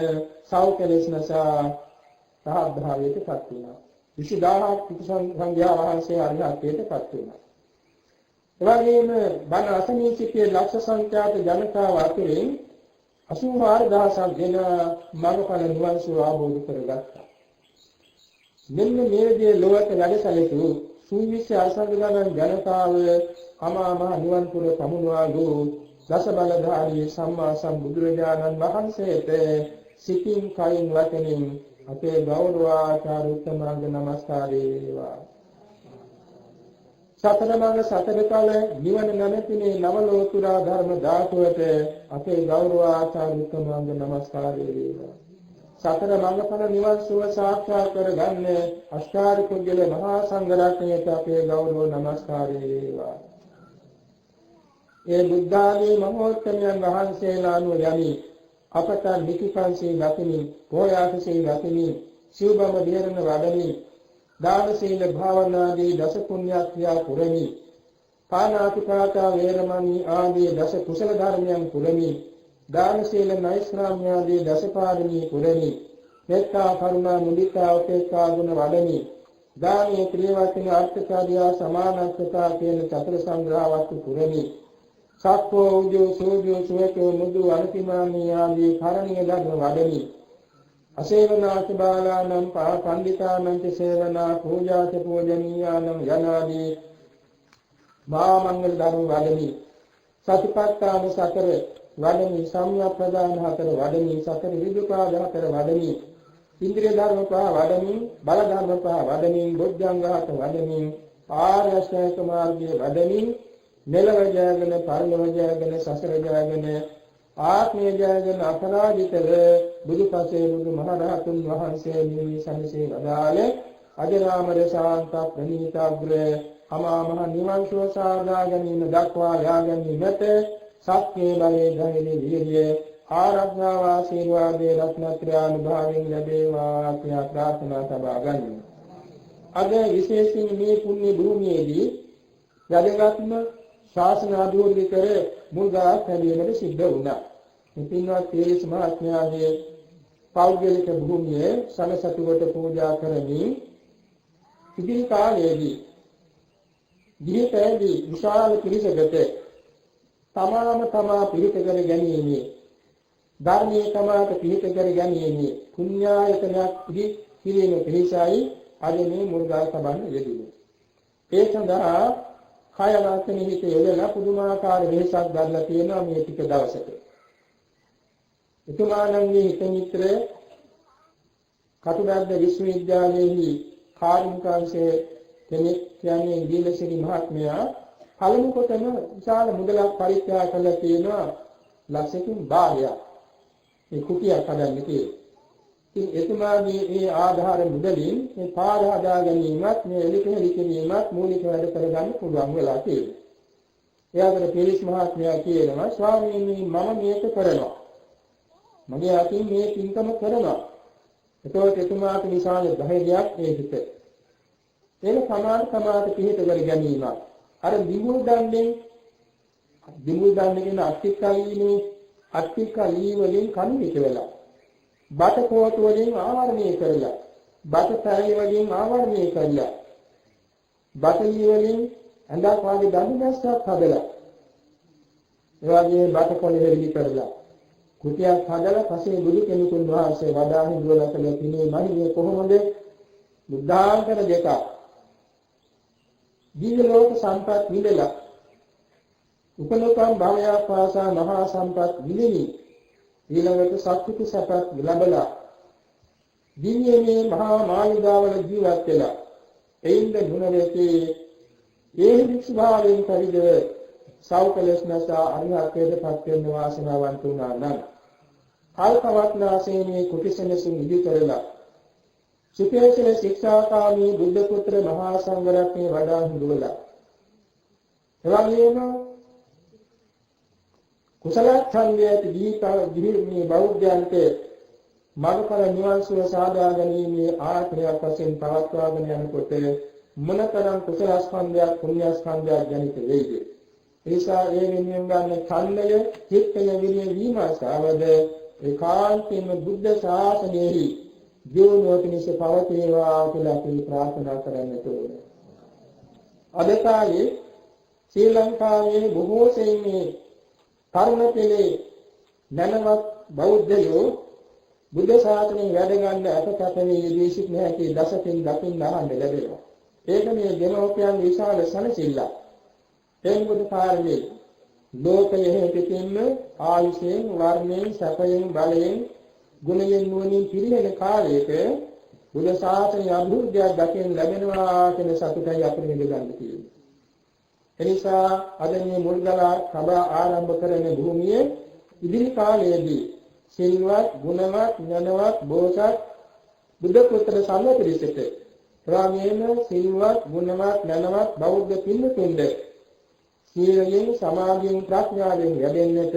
සෞඛලස්නසා සහභාගීත්වයට පත් වුණා. 20000ක් විසු සංඝයා වහන්සේ අරිහත්ත්වයට පත් වුණා. එවැගේම බණ අසනී සිටියේ ලක්ෂ සංඛ්‍යාත ජනතාව අතරින් 84000ක් දෙන මඟඵල නිවන් සුව අවබෝධ කරගත්තා. මෙන්න මේ විදිහේ ලෝක වැඩසැලසු සූවිසි අසංග ගණන් ජනතාව අමා මහ නිවන් පුර පමුණවා වූ දස බලධාරී සම්මා සම්බුදුරජාණන් වහන්සේට සිතින් කයින් වචනින් අපේ ගෞරවාචාර උත්තමාංග නමස්කාරය වේවා. සතර මඟ සතර කල නිවන නැමැතිනේ නවලෝතුරා ධර්ම ධාතුවට අපේ ගෞරවාචාර උත්තමාංග නමස්කාරය වේවා. සතර මඟඵල නිවන් සුව සාක්ෂාත් කරගන්න අෂ්ටාරි කුජල මහා සංඝ රත්නයට අපේ ගෞරව නමස්කාරය වේවා. ඒ බුද්ධාදී මහෝත්තමයන් වහන්සේලා අනුව යමි අපට නිතිපන්සේ ගතිමින්, පොයාසසේ ගතිමින්, සිව්බම විහරණ වඩමින්, දාන සීල භාවනාදී දස පුණ්‍ය ක්‍රියා පුරමි, පාණාතිපාතා වේරමණී ආදී දස කුසල ධර්මයන් පුරමි, දාන සීල නෛෂ්ක්‍රාම්‍යාදී දස පාරමී පුරමි, මෙත්තා කරුණා මුදිතා උපේක්ඛා ගුණ වඩමි, දානීය ක්‍රියාවකින අර්ථකාරියා සමානත්වතා කියන චතුර සංග්‍රහවත් පුරමි, සක්කෝ උජෝ සෝජෝ සුවකෝ මුදු අනතිමානී ආදී කරණීය ධර්ම වඩමි, අසේවනාච බාලානම් පණ්ඩිතානම් සේවනා පූජාච පූජනීයානම් යනාදී මහා මංගල ධර්ම වඩමි, සතිපට්ඨාන සතර වඩමි, සම්‍යක් ප්‍රදාන හතර වඩමි, සතර විදුපාද හතර වඩමි, ඉන්ද්‍රිය ධර්ම පහ වඩමි, බල ධර්ම පහ වඩමි, බුද්ධංග හත වඩමි, ආර්ය අෂ්ටාංග මාර්ගයේ වැඩමින් මෙලව ජයගෙන පරලොව ජයගෙන සසර ජයගෙන ආත්මය ජයගෙන අපරාජිතව බුදුපසේ බුදුමහරහතුන් වහන්සේ නිවි සම්සේ වදාළ අජරාමර ශාන්ත ප්‍රණීතාග්‍ර අමා මහ නිවන් සුව සාදා ගැනීම දක්වා යා ගැනීමට සත්‍ය බලයේ ධෛර්ය විරිය ආරාධනාව ආශිර්වාදයේ රත්නත්‍රය අනුභවයෙන් ලැබේවා කියලා ප්‍රාර්ථනා සබා ගනිමු. අද විශේෂයෙන් මේ පුණ්‍ය භූමියේදී යදගත්ම ශාසන අභිවෘද්ධි කර මුල්ගාක් ලැබීමට සිද්ධ වුණා. මේ පින්වත් තේජස් මහත්මයාගේ පෞද්ගලික භූමියේ සමසතුවට පූජා කරමින් ඉදිරි කාලයේදී දීපේදී විශාල පිරිසකට තමා පිළිත කර ගැනීම ධර්මයේ තමාට පිළිත කර ගැනීම පුණ්‍යායතනයක් පිළිකිරීම පිළිසයි අද මේ මුල්ගාල් සම්බන්ධ යෙදුනේ. ඒ සඳහා කය වාසන හිත යොදලා පුදුමාකාර වෙහසක් ගන්න තියෙනවා මේ ටික දවසක. එතුමාණන්ගේ හිත මිත්‍ර කටුබැද්ද විශ්වවිද්‍යාලයේහි කාර්මිකාංශයේ කෙනෙක් කියන්නේ දීලසිරි මහත්මයා පළමු කොටම විශාල මුදලක් පරිත්‍යාග කළා තියෙනවා ලක්ෂකින් භාගයක්. මේ කුටියක් හදන්න කියලා. ඉතින් එතුමාගේ මේ ආධාර මුදලින් මේ පාර හදා ගැනීමත් මේ එලිකෙලි කිරීමත් මූලික වැඩ කරගන්න පුළුවන් වෙලා තියෙනවා. එයාගේ පිරිස් මහත්මයා කියනවා ස්වාමීනි මම මේක කරනවා. මගේ අතින් මේ පින්කම කරනවා. ඒකෝට එතුමාට විශාල ධෛර්යයක් ඒ හිත. ඒක සමාජ පිහිට කර ගැනීමක්. අර දිමුල් දන්නේ කියන අත්තිකලී වලින් කණිවිත වෙලා. බත කෝට වලින් ආවරණය කරලා. බත තරි වලින් ආවරණය කරලා. බතලි වලින් අඳක් වාගේ දඬුමස්සක් හදලා. ඒ වගේ බත කොළ වෙලි කරලා. කුටියක් හදලා පස්සේ බුදු කෙනෙකුන් වහන්සේ වදාහි දුවලා කළ පිනේ මහිනේ කොහොමද? බුද්ධාංකර දෙක. දිව්‍ය ලෝක සම්පත් විඳලා උපලෝකම් භවයක් පාසා මහා සම්පත් විඳිනි. ඊළඟට සත්‍වික සපත් ලැබලා දිව්‍යමය මහා මාළිගාවල ජීවත් වෙලා එයින්ද ගුණරේකේ ඒ වික්ෂභාවයෙන් පරිදව සෞකලස්නස අරිහත්ත්වයට පත් වෙන වාසනාවන්ත වුණා නම් කල්පවත්නාසේනේ කුටිසෙනසුන් ඉදි කරලා සුපේසල ශික්ෂාකාමී බුද්ධ පුත්‍ර මහා සංඝරත්නයේ වඩා හිඳුවලා එවැගේම කුසල ඡන්දයට දීපී බෞද්ධයන්ට මාර්ගඵල නිවන් සුව සාදා ගැනීමේ ආත්මයක් වශයෙන් පවත්වාගෙන යනකොට මොනතරම් කුසල ස්කන්ධයක් පුණ්‍ය ස්කන්ධයක් ජනිත වෙයිද? ඒසා ඒ වෙනුවෙන් ගන්න ඡන්දය චිත්තය විරිය විමර්ශාවද ඒකාන්තයෙන්ම බුද්ධ ශාසනයෙහි ජීවනෝප පිණිස පවතිනවා කියලා අපි ප්‍රාර්ථනා කරන්නට ඕනේ. අද කාලේ ශ්‍රී ලංකාවේ බොහෝ සෙයින් තරුණ පෙළේ නැනවත් බෞද්ධයෝ බුද්ධ ශාසනයෙන් වැඩ ගන්න අපකපනේ යෙදී සිටින හැටි දසකින් දකින්න අහන්න ලැබෙනවා. ඒක මේ දෙමෝපියන් විශාල සනසිල්ල. එන්ගොඩ කාර්යයේ ලෝකයේ පිටින්ම ආයුෂයෙන් වර්ණයෙන් සැපයෙන් බලයෙන් ගුණයෙන් නුවණින් පිරිහෙන කාලයක බුද්ධ ශාසනය අභිවෘද්ධියක් දකින්න ලැබෙනවා කියන සතුටයි අපිට මෙද ගන්න තියෙන්නේ. එනිසා අද මේ මුල්ගලා සභා ආරම්භ කරන භූමියේ ඉදිරි කාලයේදී සිල්වත්, ගුණවත්, ඥානවත්, බෝසත් බුද්ධ පුත්‍ර සම්ප්‍රදායිත රාමේන සිල්වත්, ගුණවත්, ඥානවත් බෞද්ධ පින්තුන්ද සීලයෙන්, සමාධියෙන්, ප්‍රඥාවෙන් වැඩෙන්නට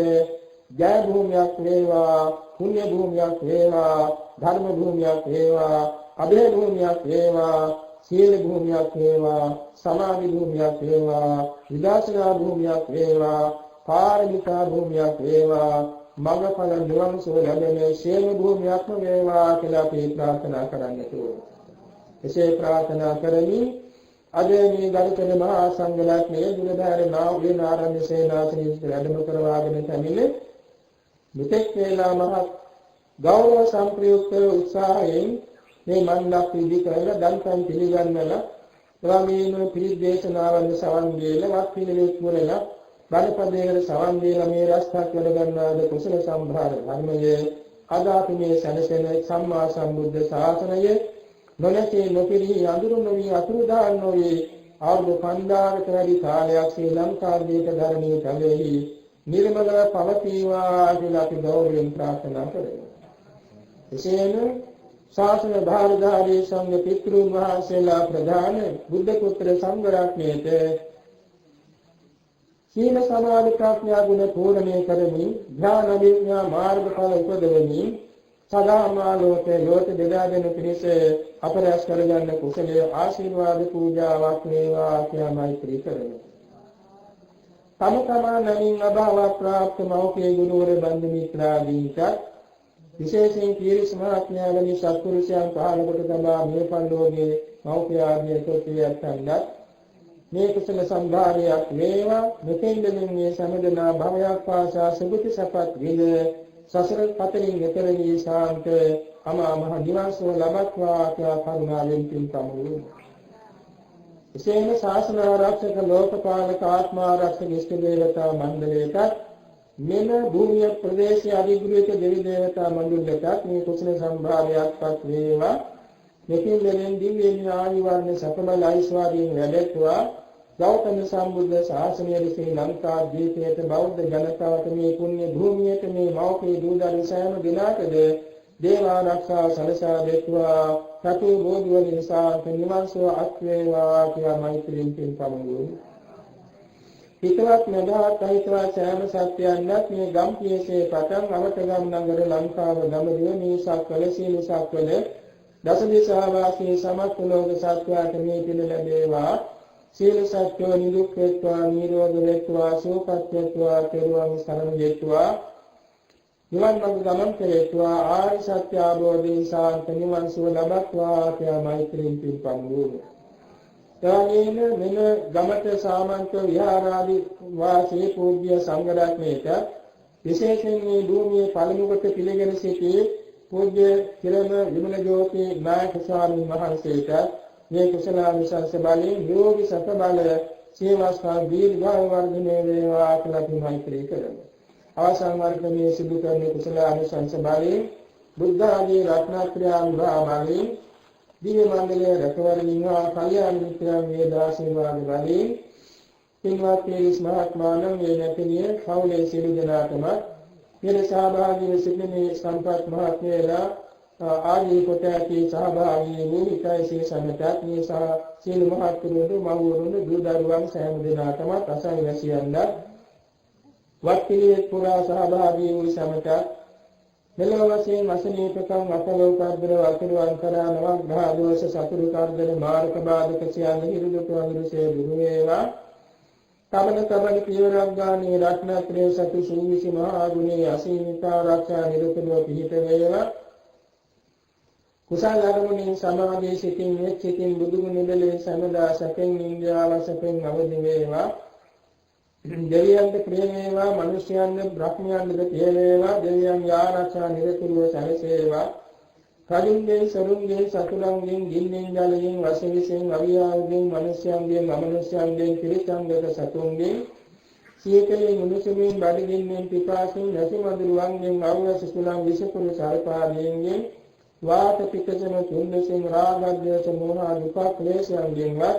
ජය භූමියක් වේවා, පුණ්‍ය භූමියක් වේවා, ධර්ම භූමියක් වේවා, අභය භූමියක් වේවා, සීල භූමියක් වේවා, සමාධි භූමියක් වේවා, විදර්ශනා භූමියක් වේවා, පාරමිතා භූමියක් වේවා, මඟඵල නිවන් සුව ලැබෙන ශේම භූමියක්ම වේවා කියලා අපි ප්‍රාර්ථනා කරන්නට ඕනේ. එසේ ප්‍රාර්ථනා කරමින් අද මේ ගරුතර මහා සංඝරත්නයේ දුරදාර නාවුලේ ආරණ්‍ය සේනාසනයේ වැඩම කරවාගෙන පැමිණ මෙතෙක් වේලා මහත් ගෞරව සම්ප්‍රයුක්ත උත්සාහයෙන් මේ මණ්ඩප විදි කරලා දන්පන් පිළිගන්නලා එවැගේම පිළිත් දේශනාවන් සවන් දීලා වත් පිළිවෙත් වලලා බණපදයකට සවන් දීලා මේ රස්තක් වැඩ ගන්නාද කුසල සම්භාර ධර්මයේ අද අපි මේ සැනසෙන සම්මා සම්බුද්ධ ශාසනය නොනැසී නොපිරී අඳුරු නොවි අතුරුදහන් නොවි අවුරුදු 5000කට වැඩි කාලයක් ශ්‍රී ලංකාවේ ධර්මයේ කලෙහි නිර්මලව පවතිවා කියලා අපි ගෞරවයෙන් ප්‍රාර්ථනා කරමු. එසේම ශාසන භාරධාරී සංඝ පිතෘන් වහන්සේලා ප්‍රධාන බුද්ධ පුත්‍ර සංඝ රත්නයේත සීල සමාධි ප්‍රඥා ගුණ පූර්ණේ කරමින් ඥාන විඥා මාර්ගඵල උපදවමින් සදාමාලෝකේ ලෝක දෙදාගෙන පිණිස අපරස් කරගන්න කුසලයේ ආශිර්වාද පූජාවක් වේවා කියලා මෛත්‍රී කරමු. තම තමා නමින් අභාව ප්‍රාප්ත මෞඛ්‍ය ගුරුවර බන්දු මිත්‍රාදීන්ට විශේෂයෙන් කීරිස් මහත්මයාගේ සත්පුරුෂයන් පහළ කොට තබා මේ පල්ලෝගේ මෞඛ්‍ය ආදී කෘතියන්ට මේ කුසල සම්භාරයක් වේවා. මෙතෙන්දෙන් මේ සමදනා භවයක් පාසා සුගති සපත් විද සසර පතලින් ඈතර වී ශාන්ත අමා මහ නිවන් සුව ලබත්වා කියලා කරුණාවෙන් පින්කමුණු. එසේම ශාසන ආරක්ෂක ලෝකපාලක ආත්මාරක්ෂක ඉෂ්ට දේවතා මණ්ඩලයටත් මෙම භූමිය ප්‍රදේශයේ අධිග්‍රහිත දෙවි දේවතා මණ්ඩලයටත් මේ කුසල සම්භාරයක්පත් වේවා. මෙකින් දිව්‍ය ඥානි වර්ණ සකල ඓශ්වර්යයෙන් වැඩෙත්වා ගෞතම සම්බුද්ධ ශාසනයේ ශ්‍රී ලංකා දීපයට බෞද්ධ ජනතාවට මේ පුණ්‍ය භූමියට මේ මෞඛ්‍ය දූදරු සෑම දිනකද දේව ආරක්ෂා සලසා දෙත්වා සතු බෝධි වලින් සාන්ත නිවන් සුව අත් වේවා කියලා මෛත්‍රියෙන් පින්කමුණු. හිතවත් නදාත් හිතවත් සෑම සත්‍යයන්වත් මේ ගම්පියසේ පටන් අවතගම් නගර ලංකාව ගමදිව මේ සක්වල සීල සක්වල දසදිසාවාසී සමස්ත ලෝක සත්‍යයට මේ පිළ ලැබේවා. සීල සත්‍යෝ නිදුක් වේත්වා නිරෝධ වේත්වා සුවපත් වේත්වා තෙරුවන් සරණ වේත්වා නිවන් මාර්ග ගමන් කෙරේත්වා ආර්ය සත්‍ය අවබෝධයෙන් සාන්ත නිවන් සුව ලබත්වා කියලා මෛත්‍රියෙන් පින්කමුණු. එවැනිම මෙන ගමට සාමන්ත විහාරාදී වාසී පූජ්‍ය සංඝ රත්නයේට විශේෂයෙන් මේ භූමියේ පළමු කොට පිළිගෙන සිටි පූජ්‍ය කිරණ විමල ජෝති නායක ස්වාමීන් වහන්සේට මේ කුසලානිසංස බලයෙන් නිරෝගී සත බල සේවාස්ථා දීර්ඝායු වර්ධනය වේවා කියලා මෛත්‍රී කරමු. අවසන් වර්ගයේ සිදු කරන කුසලානිසංස බලයෙන් බුද්ධ ආදී රත්නත්‍රයන් භාවයෙන් දිව්‍ය මණ්ඩලයේ රැකවරණින් හා කල්යාණ මිත්‍රයන් මේ දාසීවාද බලයෙන් පින්වත් පිරිස් මහත්මාණන් මේ නැතිනිය කවුලේ සිළු දෙනාටම මේ සහභාගී සිටින සම්පත් මහත්මයලා ආදී කොට ඇති සහභාගී වූ ඉතයිසේ සමටත් මේ සහ සීල මහත්තුරුන් මව්වරුන් දූ දරුවන් සෑම දෙනාටම අසයි වැසියන්ද වත්පිළිවෙත් පුරා සහභාගී වූ සමටත් මෙලොව වශයෙන් අසනීපකම් අපලෝ කරදර වතුරු අන්තරා නවක් ග්‍රහ දෝෂ සතුරු කරදර මාර්ග බාධක සියල්ල හිරුදුතු අනුරසේ දුරු වේවා. තමන පියවරක් ගානේ රත්නත්‍රය සතු සූවිසි මහා ගුණේ අසීමිත ආරක්ෂා නිරතුරුව පිහිට වේවා. කුසල අරමුණින් සමාධි සිතින් වෙච්චිතින් බුදුගුණ නිදලේ සමදා සැපෙන් ඉන්දියාව සැපෙන් අවදි වේවා. දෙවියන්ට ප්‍රිය වේවා, මිනිසයන්ට බ්‍රහ්මයන්ට ප්‍රිය වේවා. දෙවියන් ආරක්ෂා නිරතුරුව සැලසේවා. කලින්ගෙන් සරුන්ගෙන් සතුරුන්ගෙන් ගින්නෙන් ජලයෙන් වශවිසෙන් අවියාවුගෙන් මිනිසයන්ගෙන් අමනුෂ්‍යයන්ගෙන් පිළිසංගත සතුන්ගෙන් සීතලෙන් උණුසුමින් බඩගින්නෙන් පිපාසයෙන් නැසිමදුරුවන්ගෙන් අවුවස සුලං විසකුරු සර්පාදීන්ගෙන් වාත පිටසම තුන්දෙසින් රාගද්වේෂ මෝහ දුක ක්ලේශයන්ගෙන්වත්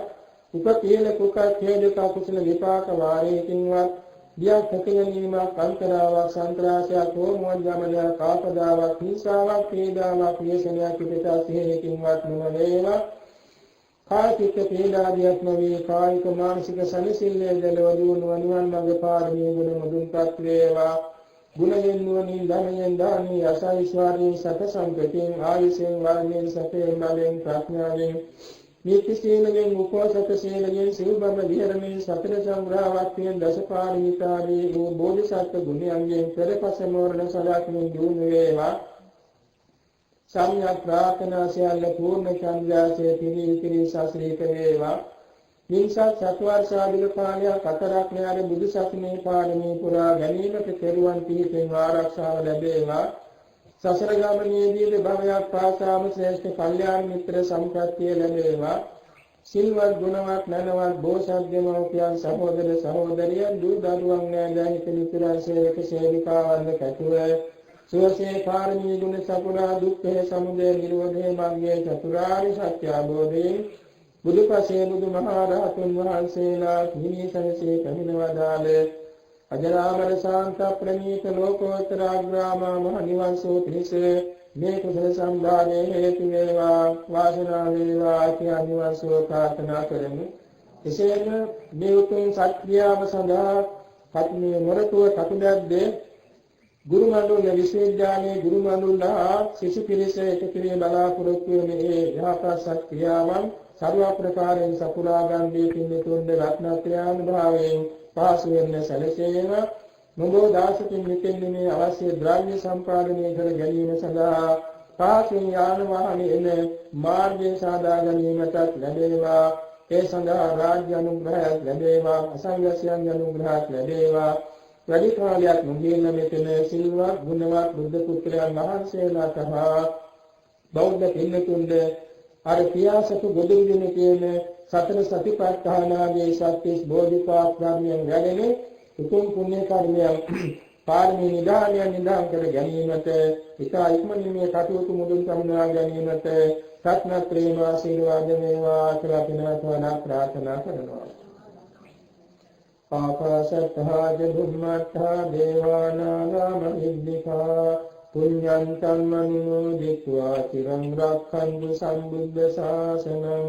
උපපීල කුක ඛේදක කුසල විපාක වාරයකින්වත් දියක් හැකලීමක් අන්තරාවක් සන්ත්‍රාසයක් හෝමෝද්ගමනයක් ආපදාවක් හිංසාවක් පීඩාවක් වේසනයක් පිටා සිහෙනකින්වත් නොවේවා. කායික පීඩාදියක් නොවේ කායික මානසික සනසිල්ලේ දලවදුන් වනිවන් මඟ පාරමී ගුණ මුදුන්පත් වේවා. ගුණයෙන් නුවණින් ධනයෙන් දානී අසයිස්වාරී සත සම්පතින් ආයුෂෙන් වර්ණයෙන් සතේ මලෙන් ප්‍රඥාවෙන් නිත්‍ය සීලයෙන් උපෝසත සීලයෙන් සිව්බඹ විහරණේ සතර සංග්‍රහවත්යෙන් දසපාරමිතාදී වූ බෝධිසත්ව ගුණයන්ගෙන් පෙරපස මෝරණ සලාක්මින් දුණු වේවා. සම්්‍යක් ප්‍රාර්ථනා සියල්ල පූර්ණ චන්ද්‍රාසේ පිළිපිලි ශාස්ත්‍රීක වේවා. මිනිසත් සත්වර්ෂාදිල කාලයක් අතරක් න්යාර බුදු සසුනේ පාරමී පුරා ගැනීමට කෙරුවන් පිහිටෙන් ආරක්ෂාව ලැබේවා. සසර ගමනේදී භවයක් පාසාම ශ්‍රේෂ්ඨ කල්යාණ මිත්‍ර සම්ප්‍රත්‍ය ලැබේවා. සිල්වත් ගුණවත් නැනවත් බෝසත් දෙමව්පියන් සහෝදර සහෝදරියන් දූ දරුවන් නෑදෑයික මිතුරන් සේවක සේවිකාවන් කැතුව සුවසේ පාරමී ගුණ සපුරා දුක්ඛේ සමුදය නිරෝධේ මාර්ගයේ චතුරාර්ය සත්‍ය අවබෝධයෙන් බුදුපසේ බුදුමහරහතුන් වහන්සේලා නිමිසනසේ පැමිණවදාළේ අජරාමර ශාන්ත ප්‍රණීත ලෝකෝත්තර අග්‍රාමා මහ නිවන් සෝ පිණිස මේ කුසල සම්දානයේ හේතු වේවා වාසනාව වේවා කියා නිවන් සුව ප්‍රාර්ථනා කරමු. එසේම මේ උතුම් සත්‍යාව සඳහා පත්මේ මොරටුව කටුදැද්දේ ගුරු මණ්ඩල විශ්වවිද්‍යාලයේ ගුරු මණ්ඩලලා ශිෂ්‍ය පිරිස එකපිරිය බලාපොරොත්තු වෙන්නේ යහපත් සත්‍යාවන් සර්ව ප්‍රකාරයෙන් සපුරා ගන්නේ පින්තුන්ද රත්නත්‍රානුභාවයෙන් පාසු වෙන සැලසේම මොබෝ දාසකින් මෙතෙන් මේ අවශ්‍ය ද්‍රව්‍ය සම්පාදනය කර ගැනීම සඳහා පාසුන් යාන වාහනේ එන මාර්ගය සාදා ගැනීමටත් ලැබේවා. ඒ සඳහා රාජ්‍ය අනුග්‍රහයක් ලැබේවා, අසංඝසයන් අනුග්‍රහයක් ලැබේවා. වැඩි කාලයක් නොගියන මෙතන සිල්වත් ගුණවත් බුද්ධ පුත්‍රයන් වහන්සේලාට හා බෞද්ධ පින්නතුන්ද අර පියාසතු ගොදුරු දින කියන සතර සතිපට්ඨානාගේ සත්‍විස් බෝධිපාක් ධර්මයන් වැඩෙන උතුම් පුණ්‍ය කර්මයන් පාරමී නිදානයන් නිදාන් කර ගැනීමට ඉතා ඉක්මනින් මේ කටයුතු මුදුන් සමුනා ගැනීමට සත්‍යත්‍රේම ආශිර්වාද වේවා කියලා පිනවත්වනා ප්‍රාර්ථනා කරනවා. ආකාශත්තා ජුම්මත්තා දේවානාගා මහිද්దికා පුඤ්ඤන්තං මනුමෝදිत्वा චිරං රක්ඛන්තු සම්බුද්ධ ශාසනං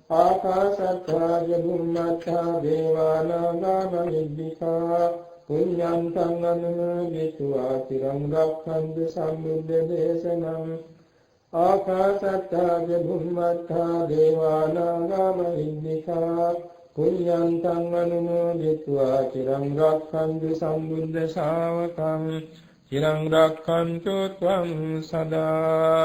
ආකාශත්තා ජුම්මත්තා දේවානාගා මහිද්దికා පුඤ්ඤන්තං මනුමෝදිत्वा චිරං රක්ඛන්තු සම්බුද්ධ දේශනං ආකාශත්තා ජුම්මත්තා දේවානාගා මහිද්దికා පුඤ්ඤන්තං අනුමෝදිत्वा චිරං රක්ඛන්තු සම්බුද්ධ ශාවකං චිරං රක්ඛන්තු ත්වං සදා